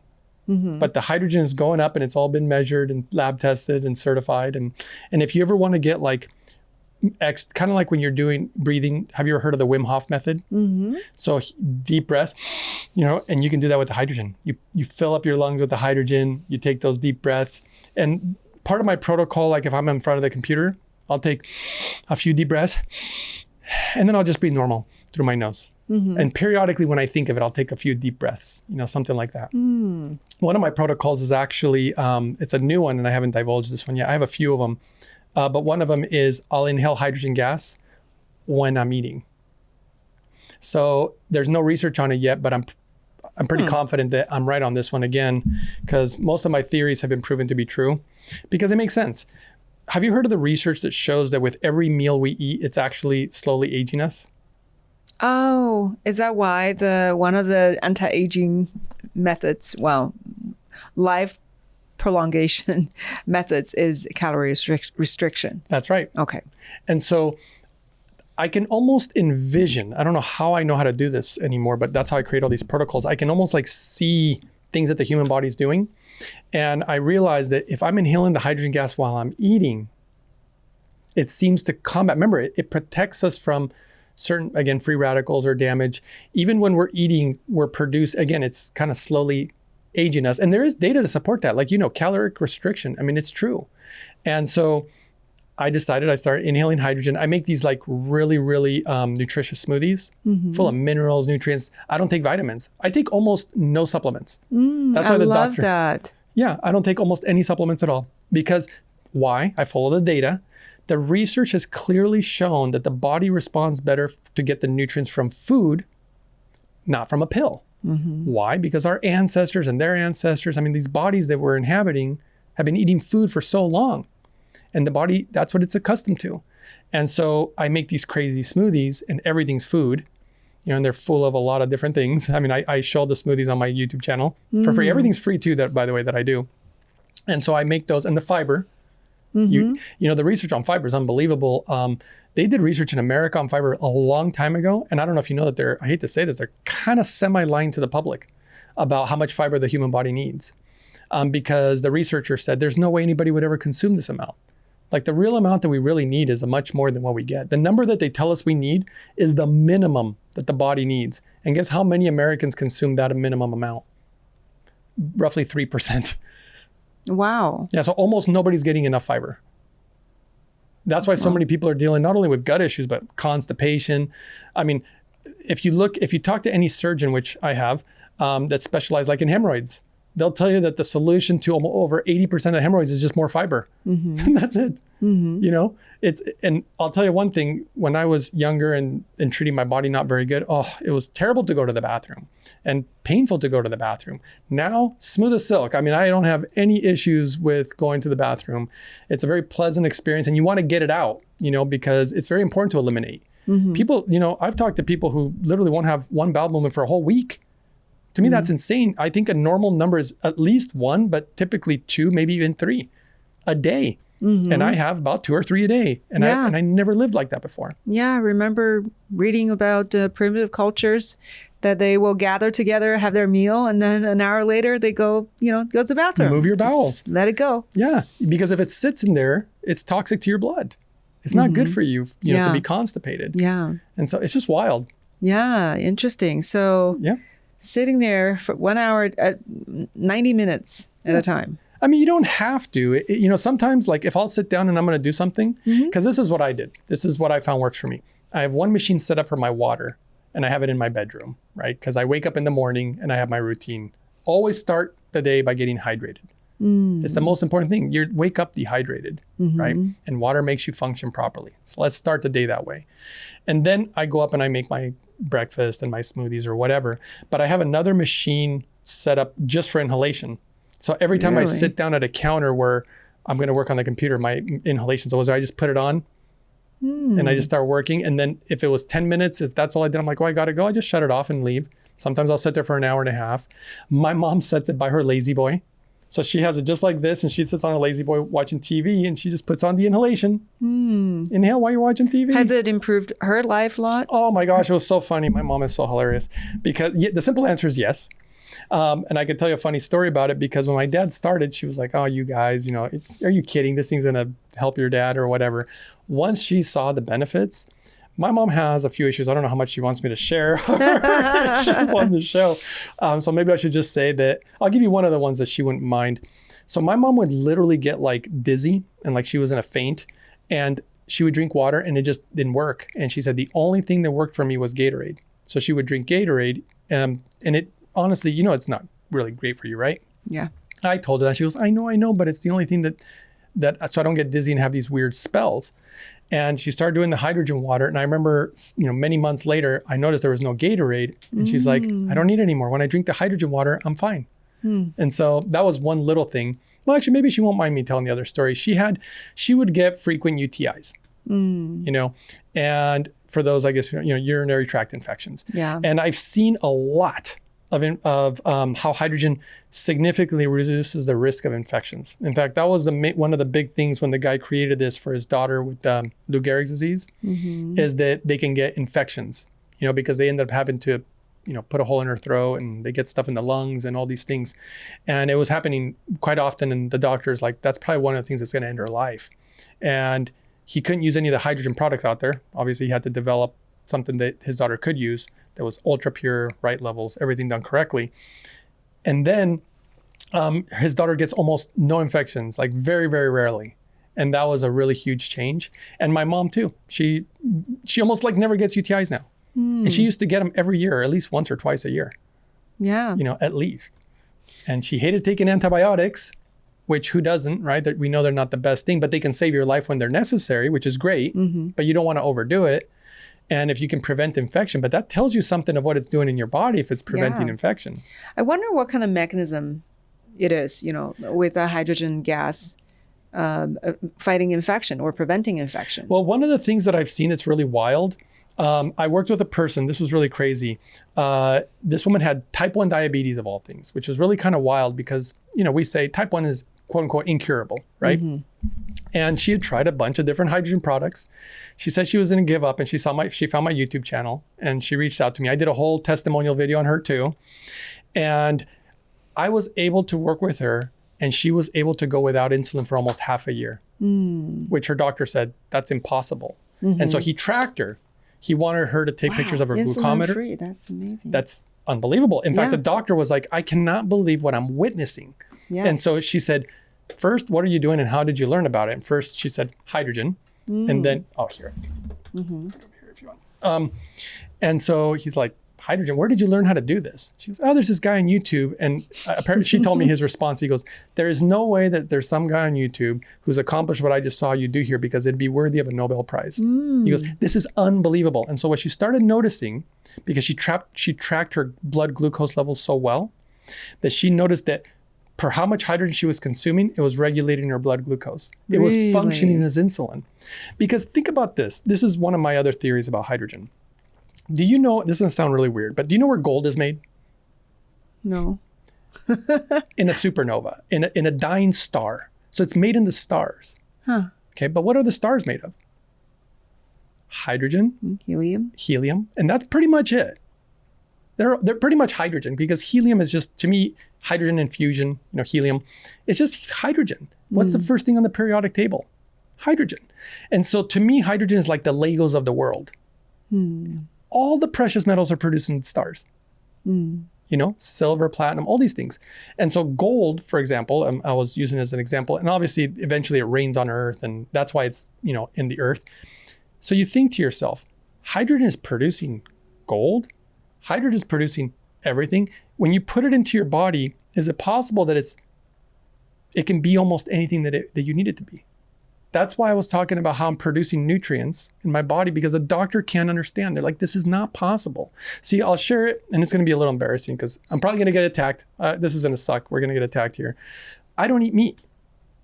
But the hydrogen is going up and it's all been measured and lab tested and certified. And if you ever want to get like kind of like when you're doing breathing, have you ever heard of the Wim Hof method? So deep breaths, and you can do that with the hydrogen. You fill up your lungs with the hydrogen, you take those deep breaths. And part of my protocol, like if I'm in front of the computer, I'll take a few deep breaths and then I'll just breathe normal through my nose. And periodically when I think of it, I'll take a few deep breaths, something like that. One of my protocols is actually, it's a new one and I haven't divulged this one yet. I have a few of them. But one of them is I'll inhale hydrogen gas when I'm eating. So there's no research on it yet, but I'm pretty confident that I'm right on this one again, because most of my theories have been proven to be true because it makes sense. Have you heard of the research that shows that with every meal we eat, it's actually slowly aging us? Oh, is that why one of the anti-aging methods, life prolongation methods is calorie restriction? That's right. Okay. And so I can almost envision, I don't know how I know how to do this anymore, but that's how I create all these protocols. I can almost like see things that the human body is doing. And I realize that if I'm inhaling the hydrogen gas while I'm eating, it seems to combat, remember, it protects us from certain, again, free radicals or damage. Even when we're eating, we're produced, again, it's kind of slowly aging us. And there is data to support that, like, caloric restriction. I mean, it's true. And so I decided I started inhaling hydrogen. I make these like really, really nutritious smoothies full of minerals, nutrients. I don't take vitamins. I take almost no supplements. That's why I the love doctor. that. Yeah, I don't take almost any supplements at all. Because why? I follow the data. The research has clearly shown that the body responds better to get the nutrients from food, not from a pill. Why? Because our ancestors and their ancestors, I mean, these bodies that we're inhabiting have been eating food for so long. And the body, that's what it's accustomed to. And so I make these crazy smoothies and everything's food, and they're full of a lot of different things. I mean, I show the smoothies on my YouTube channel for free. Everything's free too, that, by the way, that I do. And so I make those, and the fiber, the research on fiber is unbelievable. They did research in America on fiber a long time ago. And I don't know if you know that I hate to say this, they're kind of semi-lying to the public about how much fiber the human body needs. Because the researcher said there's no way anybody would ever consume this amount. Like the real amount that we really need is much more than what we get. The number that they tell us we need is the minimum that the body needs. And guess how many Americans consume that minimum amount? Roughly 3%. Wow. Yeah, so almost nobody's getting enough fiber. That's why so many people are dealing not only with gut issues, but constipation. I mean, if you talk to any surgeon, which I have, that specialize like in hemorrhoids, they'll tell you that the solution to over 80% of hemorrhoids is just more fiber. And that's it. And I'll tell you one thing, when I was younger and treating my body not very good, it was terrible to go to the bathroom and painful to go to the bathroom. Now, smooth as silk. I mean, I don't have any issues with going to the bathroom. It's a very pleasant experience and you want to get it out, because it's very important to eliminate. People, I've talked to people who literally won't have one bowel movement for a whole week. To me, that's insane. I think a normal number is at least one, but typically two, maybe even three a day. And I have about 2 or 3 a day. And I never lived like that before. Yeah, I remember reading about primitive cultures that they will gather together, have their meal, and then an hour later they go to the bathroom. Move your bowels. Just let it go. Yeah, because if it sits in there, it's toxic to your blood. It's not good for you, to be constipated. Yeah. And so it's just wild. Yeah, interesting. So sitting there for 1 hour, 90 minutes at a time. I mean, you don't have to. Sometimes, like if I'll sit down and I'm going to do something, because this is what I did. This is what I found works for me. I have one machine set up for my water, and I have it in my bedroom, right? Because I wake up in the morning and I have my routine. Always start the day by getting hydrated. It's the most important thing. You wake up dehydrated, right? And water makes you function properly. So let's start the day that way. And then I go up and I make my breakfast and my smoothies or whatever. But I have another machine set up just for inhalation. So every time I sit down at a counter where I'm going to work on the computer, my inhalation's always there. I just put it on and I just start working. And then if it was 10 minutes, if that's all I did, I'm like, I got to go. I just shut it off and leave. Sometimes I'll sit there for an hour and a half. My mom sets it by her lazy boy. So she has it just like this, and she sits on a lazy boy watching TV, and she just puts on the inhalation. Inhale while you're watching TV. Has it improved her life a lot? Oh my gosh, it was so funny. My mom is so hilarious because the simple answer is yes. And I could tell you a funny story about it because when my dad started, she was like, oh, you guys, are you kidding? This thing's going to help your dad or whatever. Once she saw the benefits, my mom has a few issues. I don't know how much she wants me to share. She's on the show. So maybe I should just say that I'll give you one of the ones that she wouldn't mind. So my mom would literally get like dizzy and like she was in a faint, and she would drink water and it just didn't work. And she said the only thing that worked for me was Gatorade. So she would drink Gatorade, and it honestly, it's not really great for you, right? Yeah. I told her that. She goes, I know, but it's the only thing that so I don't get dizzy and have these weird spells. And she started doing the hydrogen water. And I remember, many months later, I noticed there was no Gatorade. And she's like, I don't need it anymore. When I drink the hydrogen water, I'm fine. And so that was one little thing. Well, actually, maybe she won't mind me telling the other story. She would get frequent UTIs, and for those, I guess, urinary tract infections. Yeah. And I've seen a lot of how hydrogen significantly reduces the risk of infections. In fact, that was one of the big things when the guy created this for his daughter with Lou Gehrig's disease, is that they can get infections, because they end up having to, put a hole in her throat and they get stuff in the lungs and all these things. And it was happening quite often. And the doctor's like, that's probably one of the things that's going to end her life. And he couldn't use any of the hydrogen products out there. Obviously, he had to develop something that his daughter could use that was ultra pure, right levels, everything done correctly. And then his daughter gets almost no infections, like very, very rarely. And that was a really huge change. And my mom too. She almost like never gets UTIs now. And she used to get them every year, or at least once or twice a year. Yeah. At least. And she hated taking antibiotics, which who doesn't, right? That we know they're not the best thing, but they can save your life when they're necessary, which is great, but you don't want to overdo it. And if you can prevent infection, but that tells you something of what it's doing in your body if it's preventing infection. I wonder what kind of mechanism it is, with the hydrogen gas fighting infection or preventing infection. Well, one of the things that I've seen that's really wild, I worked with a person, this was really crazy. This woman had type 1 diabetes of all things, which is really kind of wild because, we say type 1 is quote unquote incurable, right? And she had tried a bunch of different hydrogen products. She said she was going to give up, and she found my YouTube channel and she reached out to me. I did a whole testimonial video on her too. And I was able to work with her, and she was able to go without insulin for almost half a year, which her doctor said that's impossible. And so he tracked her. He wanted her to take pictures of her glucometer. Free. That's amazing. That's unbelievable. In fact, the doctor was like, I cannot believe what I'm witnessing. Yes. And so she said, first, what are you doing and how did you learn about it? And first she said hydrogen. And then, here. Put it over here if you want. And so he's like, hydrogen, where did you learn how to do this? She goes, there's this guy on YouTube. And apparently she told me his response. He goes, there is no way that there's some guy on YouTube who's accomplished what I just saw you do here because it'd be worthy of a Nobel Prize. He goes, this is unbelievable. And so what she started noticing, because she tracked her blood glucose levels so well, that she noticed that per how much hydrogen she was consuming, it was regulating her blood glucose. It was functioning as insulin. Because think about this. This is one of my other theories about hydrogen. Do you know, this doesn't sound really weird, but do you know where gold is made? No. In a supernova, in a dying star. So it's made in the stars. Huh. Okay, but what are the stars made of? Hydrogen. Helium. And that's pretty much it. They're pretty much hydrogen, because helium is just, to me, hydrogen and fusion, helium. It's just hydrogen. What's the first thing on the periodic table? Hydrogen. And so to me, hydrogen is like the Legos of the world. All the precious metals are produced in stars. Silver, platinum, all these things. And so gold, for example, I was using it as an example, and obviously eventually it rains on Earth, and that's why it's, in the Earth. So you think to yourself, hydrogen is producing gold? Hydrogen is producing everything. When you put it into your body, is it possible that it can be almost anything that you need it to be? That's why I was talking about how I'm producing nutrients in my body, because a doctor can't understand. They're like, this is not possible. See, I'll share it, and it's going to be a little embarrassing because I'm probably going to get attacked. This is going to suck. We're going to get attacked here. I don't eat meat.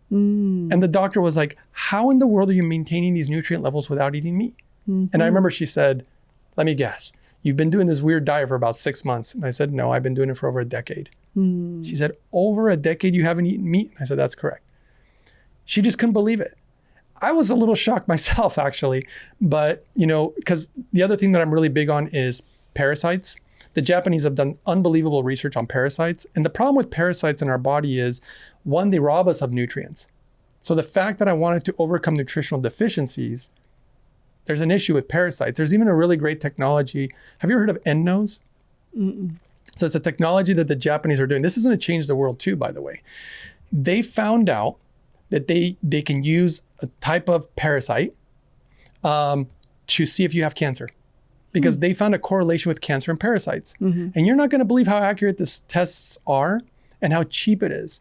And the doctor was like, how in the world are you maintaining these nutrient levels without eating meat? And I remember she said, let me guess, you've been doing this weird diet for about 6 months. And I said, no, I've been doing it for over a decade. She said, over a decade you haven't eaten meat? I said, that's correct. She just couldn't believe it. I was a little shocked myself, actually. But, because the other thing that I'm really big on is parasites, the Japanese have done unbelievable research on parasites. And the problem with parasites in our body is, one, they rob us of nutrients. So the fact that I wanted to overcome nutritional deficiencies, there's an issue with parasites. There's even a really great technology. Have you ever heard of EndNose? Mm-mm. So it's a technology that the Japanese are doing. This is going to change the world too, by the way. They found out that they can use a type of parasite to see if you have cancer, because they found a correlation with cancer and parasites. Mm-hmm. And you're not going to believe how accurate these tests are and how cheap it is.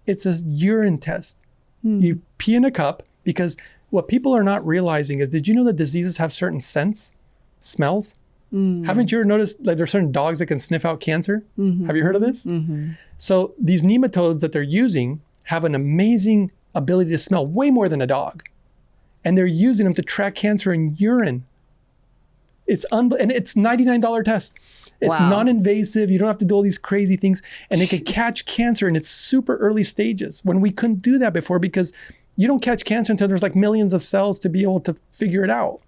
It's a urine test. You pee in a cup, because what people are not realizing is, did you know that diseases have certain scents, smells? Haven't you ever noticed that there's certain dogs that can sniff out cancer? Have you heard of this? So these nematodes that they're using have an amazing ability to smell way more than a dog. And they're using them to track cancer in urine. And it's $99 test. It's non-invasive. You don't have to do all these crazy things. And it can catch cancer in its super early stages, when we couldn't do that before, because you don't catch cancer until there's like millions of cells to be able to figure it out.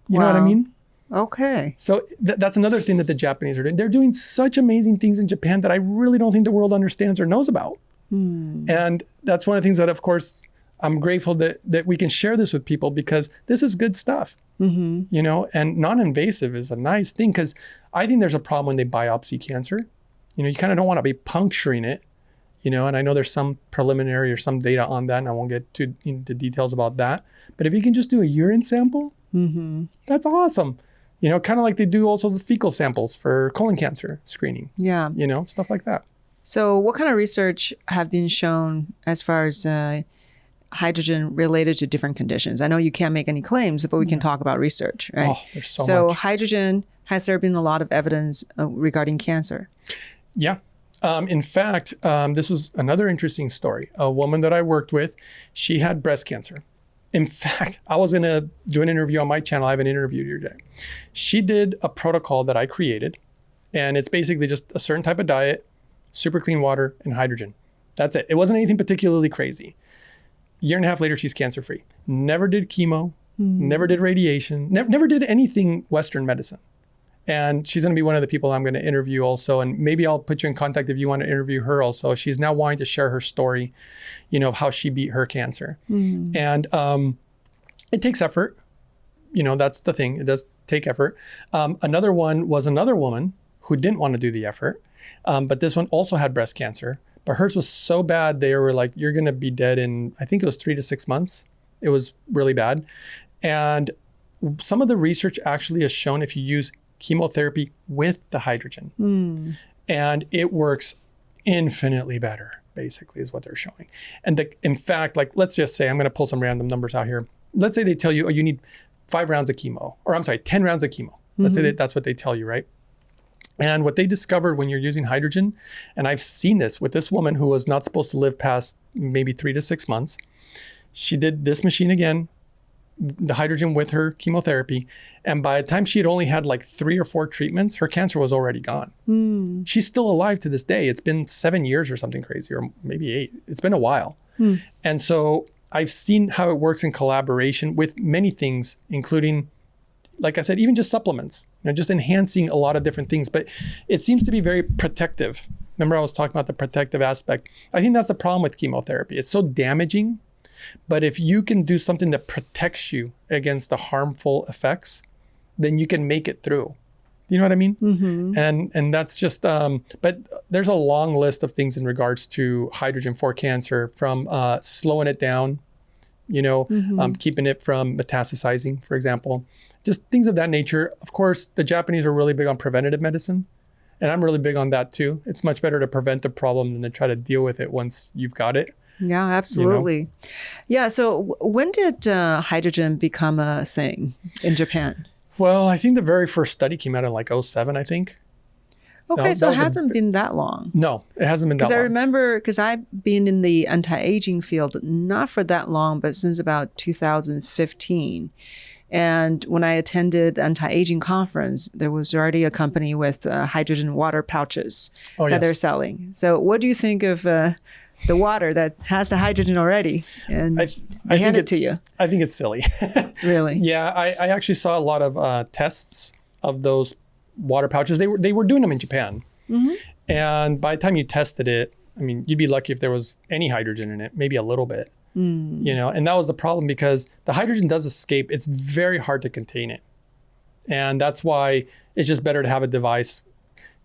You know what I mean? Okay. So that's another thing that the Japanese are doing. They're doing such amazing things in Japan that I really don't think the world understands or knows about. And that's one of the things that, of course, I'm grateful that we can share this with people, because this is good stuff. You know, and non-invasive is a nice thing, because I think there's a problem when they biopsy cancer. You know, you kind of don't want to be puncturing it, you know, and I know there's some preliminary or some data on that, and I won't get too into details about that. But if you can just do a urine sample, that's awesome. You know, kind of like they do also the fecal samples for colon cancer screening. Yeah. You know, stuff like that. So what kind of research have been shown as far as hydrogen related to different conditions? I know you can't make any claims, but we can talk about research, right? Oh, there's so much. Hydrogen, has there been a lot of evidence regarding cancer? Yeah. In fact, this was another interesting story. A woman that I worked with, she had breast cancer. In fact, I was going to do an interview on my channel. I haven't interviewed her today. She did a protocol that I created, and it's basically just a certain type of diet, super clean water, and hydrogen. That's it. It wasn't anything particularly crazy. Year and a half later, she's cancer-free. Never did chemo, never did radiation, never did anything Western medicine. And she's going to be one of the people I'm going to interview also. And maybe I'll put you in contact if you want to interview her also. She's now wanting to share her story, you know, of how she beat her cancer. And it takes effort. You know, that's the thing. It does take effort. Another one was another woman who didn't want to do the effort. But this one also had breast cancer. But hers was so bad, they were like, you're going to be dead in, I think it was 3 to 6 months. It was really bad. And some of the research actually has shown if you use chemotherapy with the hydrogen, and it works infinitely better, basically, is what they're showing. And in fact, like, let's just say, I'm going to pull some random numbers out here. Let's say they tell you, oh, you need 5 rounds of chemo, or I'm sorry, 10 rounds of chemo. Let's say that's what they tell you, right? And what they discovered when you're using hydrogen, and I've seen this with this woman who was not supposed to live past maybe 3 to 6 months. She did this machine again, the hydrogen with her chemotherapy. And by the time she had only had like 3 or 4 treatments, her cancer was already gone. She's still alive to this day. It's been 7 years or something crazy, or maybe 8. It's been a while. And so I've seen how it works in collaboration with many things, including, like I said, even just supplements, you know, just enhancing a lot of different things. But it seems to be very protective. Remember, I was talking about the protective aspect. I think that's the problem with chemotherapy. It's so damaging. But if you can do something that protects you against the harmful effects, then you can make it through. You know what I mean? And that's just, but there's a long list of things in regards to hydrogen for cancer, from slowing it down, you know, keeping it from metastasizing, for example, just things of that nature. Of course, the Japanese are really big on preventative medicine, and I'm really big on that too. It's much better to prevent the problem than to try to deal with it once you've got it. Yeah, absolutely. You know? Yeah. So when did hydrogen become a thing in Japan? Well, I think the very first study came out in like 2007, I think. Okay, so it hasn't been that long. No, it hasn't been that long. Because I remember, because I've been in the anti-aging field, not for that long, but since about 2015. And when I attended the anti-aging conference, there was already a company with hydrogen water pouches that they're selling. So what do you think of the water that has the hydrogen already? And I hand it to you. I think it's silly. Really? Yeah, I actually saw a lot of tests of those water pouches. They were doing them in Japan. And by the time you tested it, I mean, you'd be lucky if there was any hydrogen in it, maybe a little bit, you know, and that was the problem because the hydrogen does escape. It's very hard to contain it. And that's why it's just better to have a device,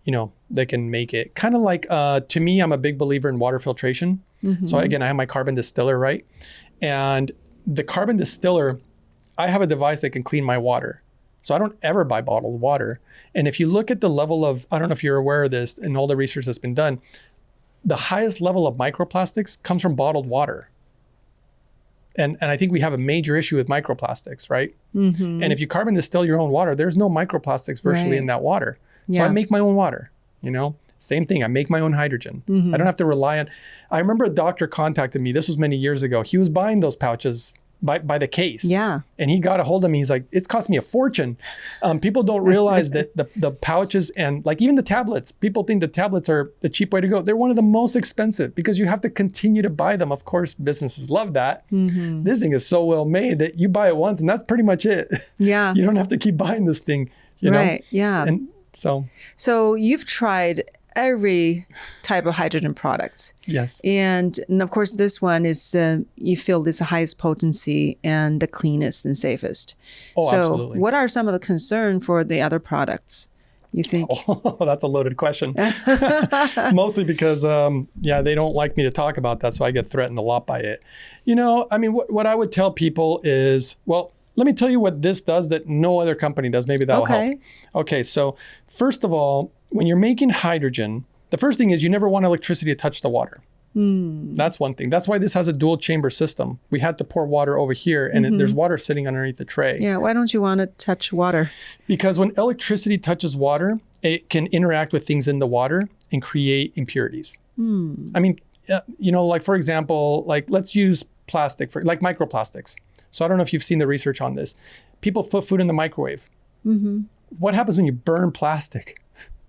you know, that can make it. Kind of like, to me, I'm a big believer in water filtration. So again, I have my carbon distiller, right? And the carbon distiller, I have a device that can clean my water. So I don't ever buy bottled water. And if you look at the level of, I don't know if you're aware of this and all the research that's been done, the highest level of microplastics comes from bottled water. And I think we have a major issue with microplastics, right? And if you carbon distill your own water, there's no microplastics virtually in that water. So I make my own water, you know? Same thing, I make my own hydrogen. I don't have to rely on, I remember a doctor contacted me, this was many years ago. He was buying those pouches by the case. And he got a hold of me. He's like, it's cost me a fortune. People don't realize that the pouches and like even the tablets, people think the tablets are the cheap way to go. They're one of the most expensive because you have to continue to buy them. Of course, businesses love that. This thing is so well made that you buy it once and that's pretty much it. You don't have to keep buying this thing, you know? And so you've tried every type of hydrogen products. And of course, this one is, you feel is the highest potency and the cleanest and safest. So absolutely. What are some of the concerns for the other products, you think? That's a loaded question. Mostly because, they don't like me to talk about that. So I get threatened a lot by it. You know, I mean, what I would tell people is, well, let me tell you what this does that no other company does. Maybe that'll help. Okay, so first of all, when you're making hydrogen, the first thing is you never want electricity to touch the water. That's one thing. That's why this has a dual chamber system. We had to pour water over here and there's water sitting underneath the tray. Why don't you want to touch water? Because when electricity touches water, it can interact with things in the water and create impurities. I mean, you know, like for example, like let's use plastic for like microplastics. So I don't know if you've seen the research on this. People put food in the microwave. What happens when you burn plastic?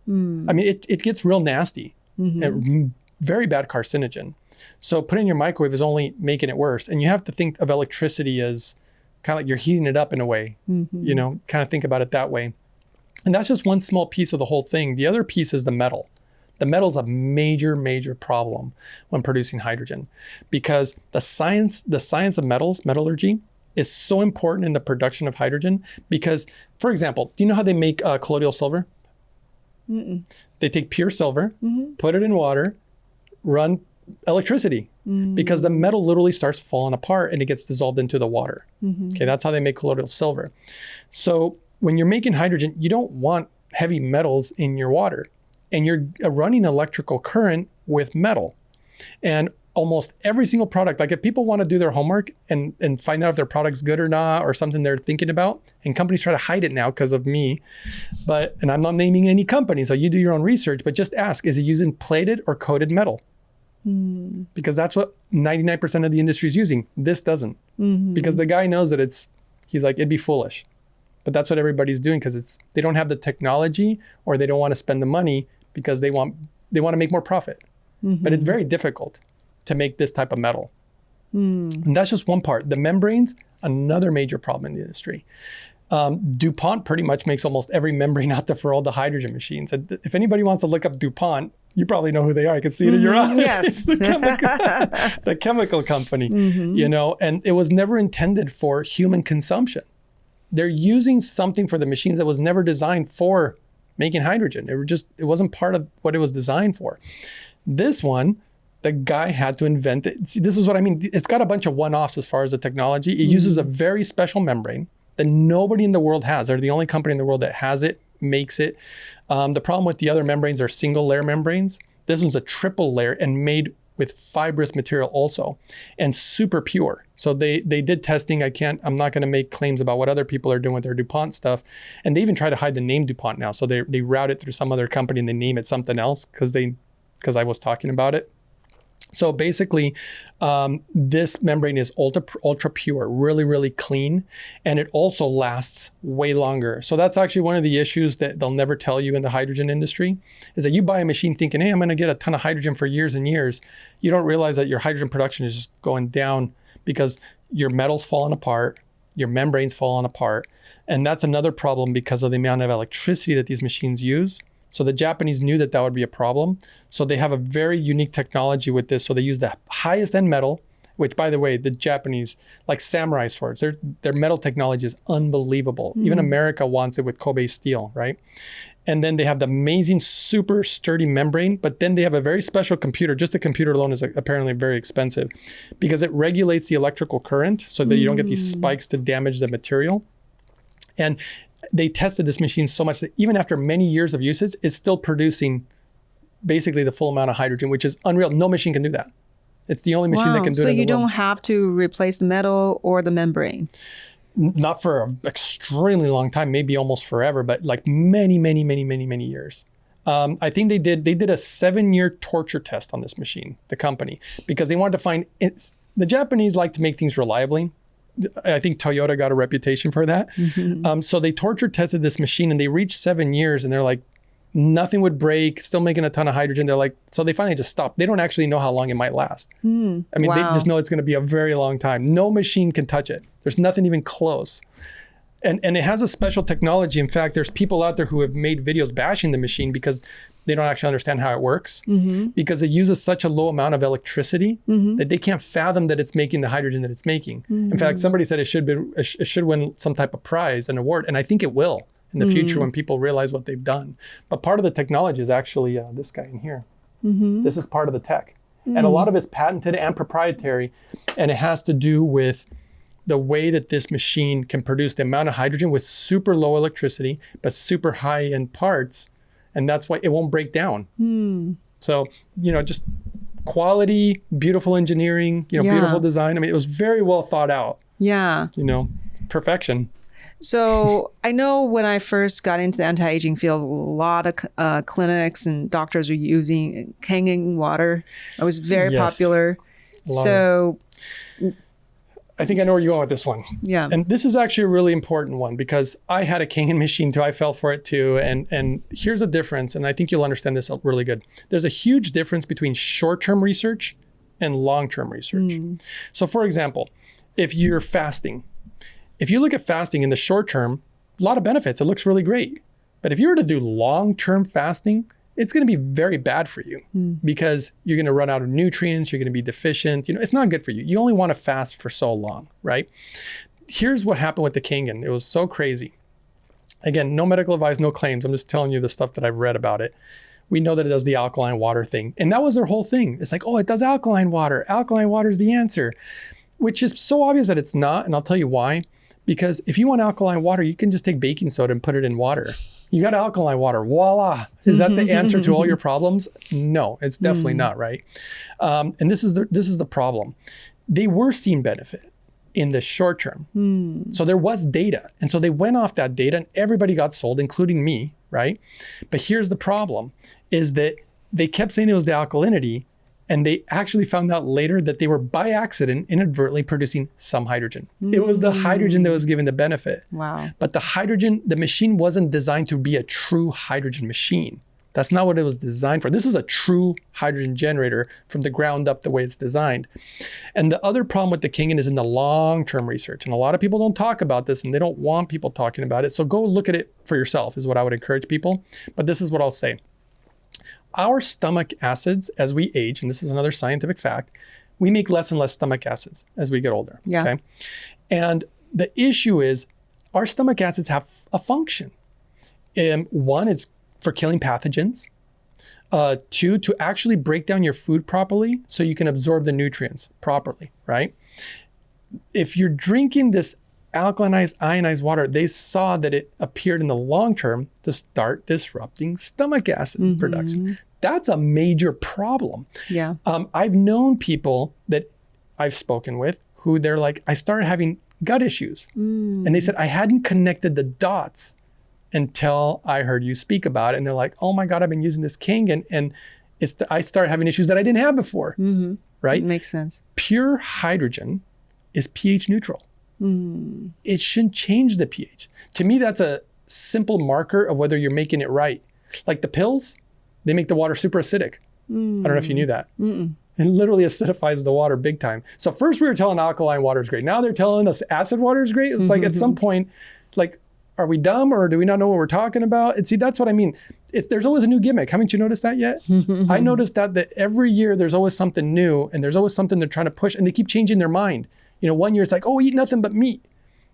I mean, it gets real nasty, very bad carcinogen. So putting in your microwave is only making it worse. And you have to think of electricity as kind of like you're heating it up in a way, you know, kind of think about it that way. And that's just one small piece of the whole thing. The other piece is the metal. The metal is a major, major problem when producing hydrogen because the science of metals, metallurgy, is so important in the production of hydrogen because, for example, do you know how they make colloidal silver? They take pure silver, put it in water, run electricity because the metal literally starts falling apart and it gets dissolved into the water. Okay, that's how they make colloidal silver. So when you're making hydrogen, you don't want heavy metals in your water and you're running electrical current with metal. And almost every single product, like if people want to do their homework and find out if their product's good or not, or something they're thinking about, and companies try to hide it now because of me, and I'm not naming any company, so you do your own research, but just ask, is it using plated or coated metal? Because that's what 99% of the industry is using. This doesn't. Because the guy knows that he's like, it'd be foolish. But that's what everybody's doing because they don't have the technology or they don't want to spend the money because they want to make more profit. But it's very difficult to make this type of metal. And that's just one part. The membranes, another major problem in the industry. DuPont pretty much makes almost every membrane out there for all the hydrogen machines. And if anybody wants to look up DuPont, you probably know who they are. I can see it in your eyes. Yes. The chemical company, you know, and it was never intended for human consumption. They're using something for the machines that was never designed for making hydrogen. It wasn't part of what it was designed for. This one, the guy had to invent it. See, this is what I mean. It's got a bunch of one-offs as far as the technology. It uses a very special membrane that nobody in the world has. They're the only company in the world that has it, makes it. The problem with the other membranes are single layer membranes. This one's a triple layer and made with fibrous material also and super pure. So they did testing. I'm not going to make claims about what other people are doing with their DuPont stuff. And they even try to hide the name DuPont now. So they route it through some other company and they name it something else because I was talking about it. So basically, this membrane is ultra pure, really, really clean, and it also lasts way longer. So that's actually one of the issues that they'll never tell you in the hydrogen industry, is that you buy a machine thinking, hey, I'm going to get a ton of hydrogen for years and years. You don't realize that your hydrogen production is just going down because your metal's falling apart, your membranes falling apart. And that's another problem because of the amount of electricity that these machines use. So the Japanese knew that that would be a problem. So they have a very unique technology with this. So they use the highest end metal, which, by the way, the Japanese, like samurai swords, their metal technology is unbelievable. Even America wants it with Kobe steel, right? And then they have the amazing, super sturdy membrane, but then they have a very special computer. Just the computer alone is apparently very expensive because it regulates the electrical current so that you don't get these spikes to damage the material. And they tested this machine so much that even after many years of usage, it's still producing basically the full amount of hydrogen, which is unreal. No machine can do that. It's the only machine that can do it. So in the you don't world. have to replace the metal or the membrane. Not for an extremely long time, maybe almost forever, but like many years. I think they did a 7-year torture test on this machine, the company, because they wanted to find the Japanese like to make things reliably. I think Toyota got a reputation for that. So they torture tested this machine and they reached 7 years and they're like, nothing would break, still making a ton of hydrogen. They're like, so they finally just stopped. They don't actually know how long it might last. I mean, they just know it's going to be a very long time. No machine can touch it. There's nothing even close. And it has a special technology. In fact, there's people out there who have made videos bashing the machine because they don't actually understand how it works, because it uses such a low amount of electricity that they can't fathom that it's making the hydrogen that it's making. In fact, somebody said it should win some type of prize, an award, and I think it will in the future when people realize what they've done. But part of the technology is actually this guy in here. This is part of the tech. And a lot of it's patented and proprietary, and it has to do with the way that this machine can produce the amount of hydrogen with super low electricity, but super high-end parts. And that's why it won't break down. So, just quality, beautiful engineering, beautiful design. I mean, it was very well thought out. Yeah. Perfection. So I know when I first got into the anti-aging field, a lot of clinics and doctors were using Kangen water. It was very popular. So I think I know where you're going with this one. Yeah. And this is actually a really important one because I had a Kangen machine too. I fell for it too. And here's a difference. And I think you'll understand this really good. There's a huge difference between short-term research and long-term research. So for example, if you're fasting, if you look at fasting in the short term, a lot of benefits. It looks really great. But if you were to do long-term fasting, it's going to be very bad for you because you're going to run out of nutrients. You're going to be deficient. It's not good for you. You only want to fast for so long, right? Here's what happened with the Kangen. It was so crazy. Again, no medical advice, no claims. I'm just telling you the stuff that I've read about it. We know that it does the alkaline water thing. And that was their whole thing. It's like, oh, it does alkaline water. Alkaline water is the answer, which is so obvious that it's not. And I'll tell you why. Because if you want alkaline water, you can just take baking soda and put it in water. You got alkaline water, voila. Is that the answer to all your problems? No, it's definitely not, right? And this is the problem. They were seeing benefit in the short term. So there was data. And so they went off that data and everybody got sold, including me, right? But here's the problem, is that they kept saying it was the alkalinity, and they actually found out later that they were by accident inadvertently producing some hydrogen. It was the hydrogen that was given the benefit. Wow. But the machine wasn't designed to be a true hydrogen machine. That's not what it was designed for. This is a true hydrogen generator from the ground up, the way it's designed. And the other problem with the Kangen is in the long-term research. And a lot of people don't talk about this and they don't want people talking about it. So go look at it for yourself is what I would encourage people. But this is what I'll say. Our stomach acids, as we age, and this is another scientific fact, we make less and less stomach acids as we get older. Yeah. Okay? And the issue is our stomach acids have a function. One is for killing pathogens. Two, to actually break down your food properly so you can absorb the nutrients properly, right? If you're drinking this alkalinized, ionized water, they saw that it appeared in the long term to start disrupting stomach acid production. That's a major problem. Yeah. I've known people that I've spoken with who they're like, I started having gut issues. And they said, I hadn't connected the dots until I heard you speak about it. And they're like, oh my God, I've been using this Kangen and I started having issues that I didn't have before, right? It makes sense. Pure hydrogen is pH neutral. It shouldn't change the pH. To me, that's a simple marker of whether you're making it right. Like the pills, they make the water super acidic. I don't know if you knew that. It literally acidifies the water big time. So first we were telling alkaline water is great. Now they're telling us acid water is great. It's like at some point, like, are we dumb or do we not know what we're talking about? And see, that's what I mean. There's always a new gimmick. Haven't you noticed that yet? I noticed that every year there's always something new and there's always something they're trying to push and they keep changing their mind. You know, one year it's like, oh, eat nothing but meat.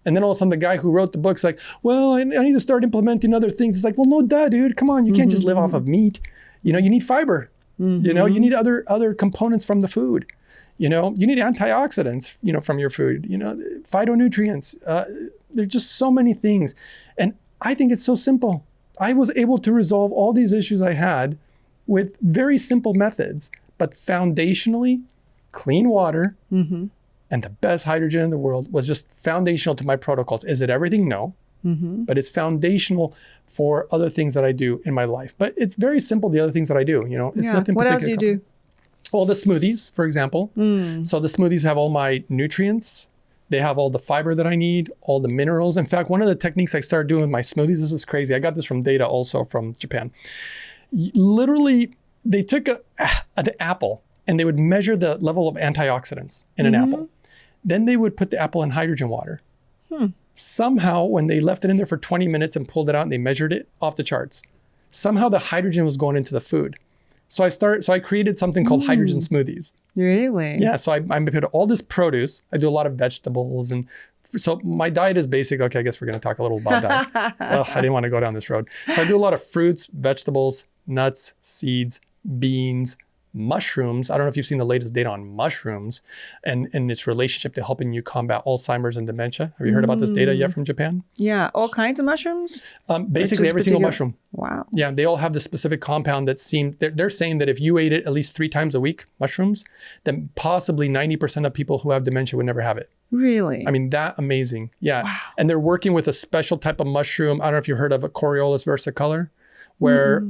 And then all of a sudden the guy who wrote the book's like, well, I need to start implementing other things. It's like, well, no, duh, dude, come on. You can't just live off of meat. You know, you need fiber. You know, you need other components from the food. You know, you need antioxidants, you know, from your food, you know, phytonutrients. There's just so many things. And I think it's so simple. I was able to resolve all these issues I had with very simple methods, but foundationally, clean water and the best hydrogen in the world was just foundational to my protocols. Is it everything? No. But it's foundational for other things that I do in my life. But it's very simple, the other things that I do, you know. It's nothing What else do you do? All the smoothies, for example. So the smoothies have all my nutrients. They have all the fiber that I need, all the minerals. In fact, one of the techniques I started doing with my smoothies, this is crazy. I got this from data also from Japan. Literally, they took an apple and they would measure the level of antioxidants in an apple. Then they would put the apple in hydrogen water. Somehow, when they left it in there for 20 minutes and pulled it out and they measured it, off the charts. Somehow the hydrogen was going into the food. So I created something called hydrogen smoothies. Really? Yeah. So I put all this produce. I do a lot of vegetables. And so my diet is basic. Okay, I guess we're going to talk a little about that. I didn't want to go down this road. So I do a lot of fruits, vegetables, nuts, seeds, beans, mushrooms. I don't know if you've seen the latest data on mushrooms and its relationship to helping you combat Alzheimer's and dementia. Have you heard about this data yet from Japan? Yeah, all kinds of mushrooms? Basically every single mushroom. Wow. Yeah, they all have the specific compound that they're saying that if you ate it at least 3 times a week, mushrooms, then possibly 90% of people who have dementia would never have it. Really? I mean, that amazing. Yeah. Wow. And they're working with a special type of mushroom. I don't know if you've heard of a Coriolis versicolor, where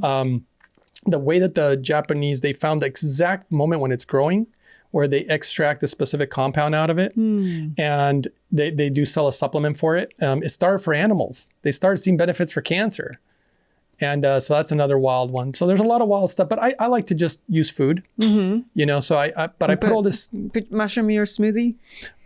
the way that the Japanese, they found the exact moment when it's growing, where they extract a specific compound out of it. And they do sell a supplement for it. It started for animals. They started seeing benefits for cancer. And so that's another wild one. So there's a lot of wild stuff, but I like to just use food, you know, so I put all this. Put mushroom in your smoothie?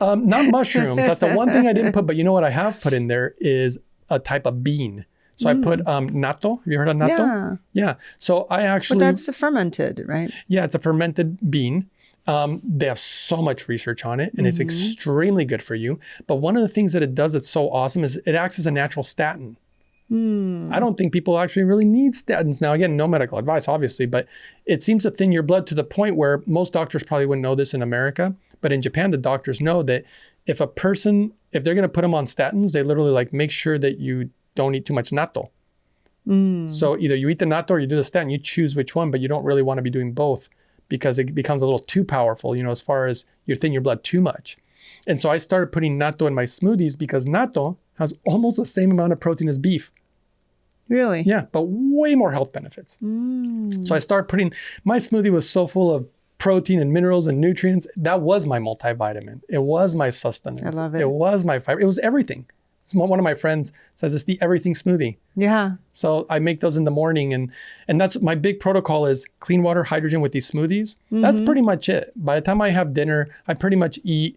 Not mushrooms. That's the one thing I didn't put, but you know what I have put in there is a type of bean. So I put natto. Have you heard of natto? Yeah. Yeah. So I actually. But that's fermented, right? Yeah, it's a fermented bean. They have so much research on it and it's extremely good for you. But one of the things that it does that's so awesome is it acts as a natural statin. I don't think people actually really need statins now. Again, no medical advice, obviously, but it seems to thin your blood to the point where most doctors probably wouldn't know this in America. But in Japan, the doctors know that if they're going to put them on statins, they literally like make sure that you don't eat too much natto. So either you eat the natto or you do the statin. You choose which one, but you don't really want to be doing both because it becomes a little too powerful, you know, as far as you thin your blood too much. And so I started putting natto in my smoothies because natto has almost the same amount of protein as beef. Really? Yeah, but way more health benefits. So I started my smoothie was so full of protein and minerals and nutrients. That was my multivitamin. It was my sustenance. I love it. It was my fiber. It was everything. One of my friends says it's the everything smoothie. Yeah. So I make those in the morning and that's my big protocol is clean water, hydrogen with these smoothies. That's pretty much it. By the time I have dinner, I pretty much eat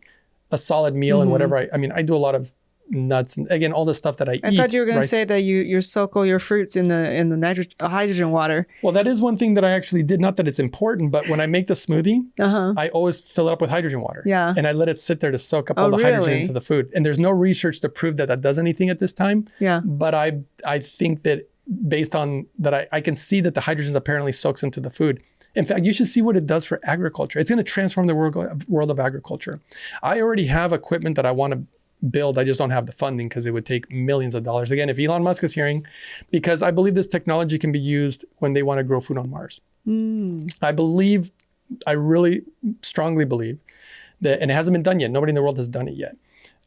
a solid meal and whatever. I do a lot of nuts and again, all the stuff that I eat. I thought you were going to say that you soak all your fruits in the hydrogen water. Well, that is one thing that I actually did. Not that it's important, but when I make the smoothie, I always fill it up with hydrogen water. Yeah. And I let it sit there to soak up all the hydrogen into the food. And there's no research to prove that does anything at this time. Yeah. But I think that based on that, I can see that the hydrogen apparently soaks into the food. In fact, you should see what it does for agriculture. It's going to transform the world of agriculture. I already have equipment that I want to build. I just don't have the funding because it would take millions of dollars. Again, if Elon Musk is hearing, because I believe this technology can be used when they want to grow food on Mars. I really strongly believe that, and it hasn't been done yet. Nobody in the world has done it yet.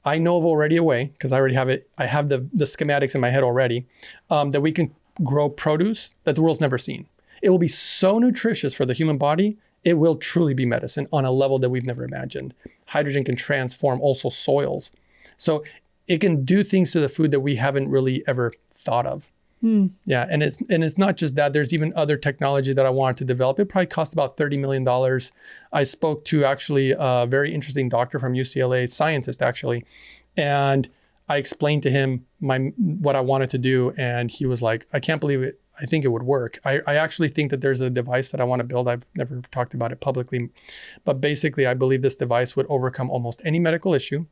I know of already a way, because I already have it. I have the schematics in my head already, that we can grow produce that the world's never seen. It will be so nutritious for the human body. It will truly be medicine on a level that we've never imagined. Hydrogen can transform also soils. So it can do things to the food that we haven't really ever thought of. Yeah, and it's not just that. There's even other technology that I wanted to develop. It probably cost about $30 million. I spoke to actually a very interesting doctor from UCLA, scientist actually, and I explained to him what I wanted to do, and he was like, "I can't believe it. I think it would work." I actually think that there's a device that I want to build. I've never talked about it publicly, but basically, I believe this device would overcome almost any medical issue.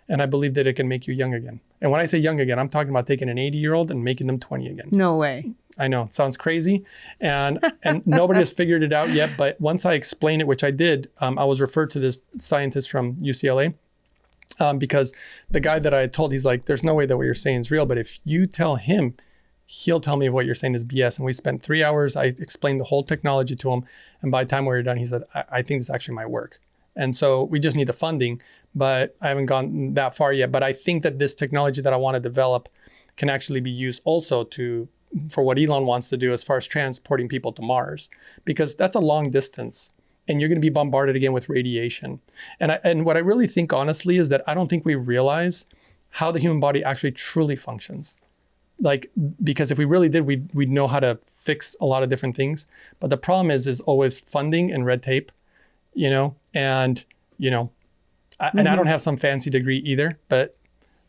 And I believe that it can make you young again. And when I say young again, I'm talking about taking an 80-year-old and making them 20 again. No way. I know, it sounds crazy. And nobody has figured it out yet. But once I explain it, which I did, I was referred to this scientist from UCLA because the guy that I had told, he's like, there's no way that what you're saying is real. But if you tell him, he'll tell me what you're saying is BS. And we spent 3 hours. I explained the whole technology to him. And by the time we were done, he said, I think this actually might work. And so we just need the funding, but I haven't gone that far yet. But I think that this technology that I want to develop can actually be used also for what Elon wants to do as far as transporting people to Mars, because that's a long distance and you're going to be bombarded again with radiation. And what I really think, honestly, is that I don't think we realize how the human body actually truly functions. Like, because if we really did, we'd know how to fix a lot of different things. But the problem is always funding and red tape. And I don't have some fancy degree either, but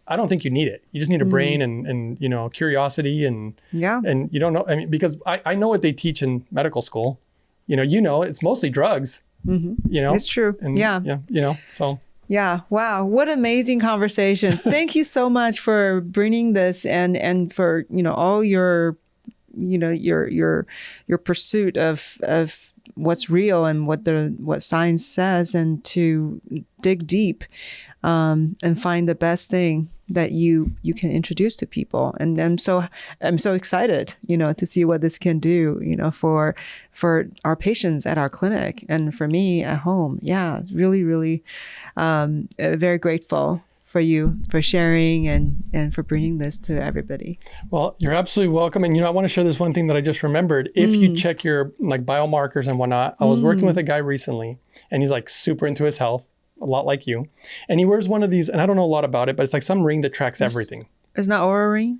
I don't think you need it. You just need a brain and curiosity and you don't know. I mean, because I know what they teach in medical school. It's mostly drugs. It's true. And, so. Yeah. Wow. What an amazing conversation. Thank you so much for bringing this and for, all your pursuit of what's real and what science says, and to dig deep and find the best thing that you can introduce to people. And I'm so excited, to see what this can do, for our patients at our clinic and for me at home. Yeah, really, really very grateful for you for sharing and for bringing this to everybody. Well, you're absolutely welcome. And I want to share this one thing that I just remembered. If you check your biomarkers and whatnot, I was working with a guy recently, and he's super into his health, a lot like you. And he wears one of these, and I don't know a lot about it, but it's like some ring that tracks everything. It's not Oura Ring?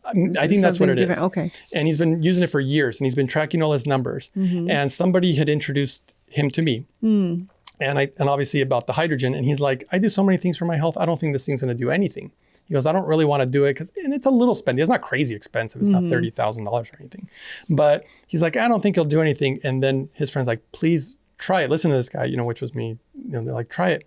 I think that's what it is. Okay. And he's been using it for years, and he's been tracking all his numbers. And somebody had introduced him to me. And obviously about the hydrogen. And he's like, I do so many things for my health. I don't think this thing's going to do anything. He goes, I don't really want to do it and it's a little spendy. It's not crazy expensive. It's not $30,000 or anything. But he's like, I don't think it'll do anything. And then his friend's like, please try it. Listen to this guy, which was me. They're like, try it.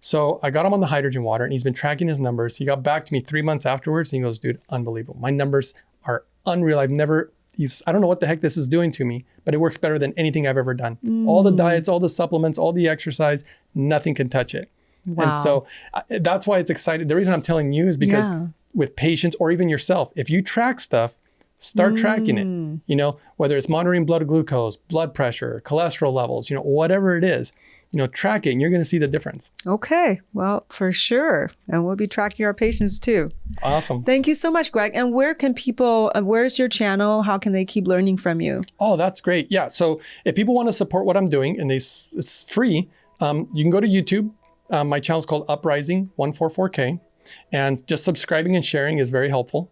So I got him on the hydrogen water, and he's been tracking his numbers. He got back to me 3 months afterwards, and he goes, dude, unbelievable. My numbers are unreal. I don't know what the heck this is doing to me, but it works better than anything I've ever done. All the diets, all the supplements, all the exercise, nothing can touch it. Wow. And so that's why it's exciting. The reason I'm telling you is because with patients or even yourself, if you track stuff, start tracking it, whether it's monitoring blood glucose, blood pressure, cholesterol levels, whatever it is, track it and you're going to see the difference. Okay. Well, for sure. And we'll be tracking our patients too. Awesome. Thank you so much, Greg. And where's your channel? How can they keep learning from you? Oh, that's great. Yeah. So if people want to support what I'm doing and it's free, you can go to YouTube. My channel is called Uprising 144K, and just subscribing and sharing is very helpful.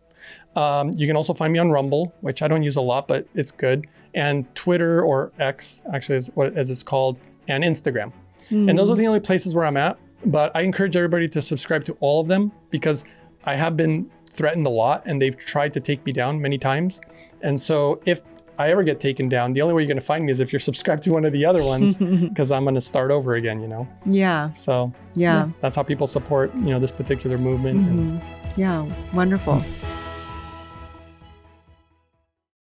You can also find me on Rumble, which I don't use a lot, but it's good. And Twitter, or X, actually, as it's called, and Instagram. And those are the only places where I'm at. But I encourage everybody to subscribe to all of them, because I have been threatened a lot and they've tried to take me down many times. And so if I ever get taken down, the only way you're going to find me is if you're subscribed to one of the other ones, because I'm going to start over again, Yeah. So that's how people support, this particular movement. Yeah. Wonderful.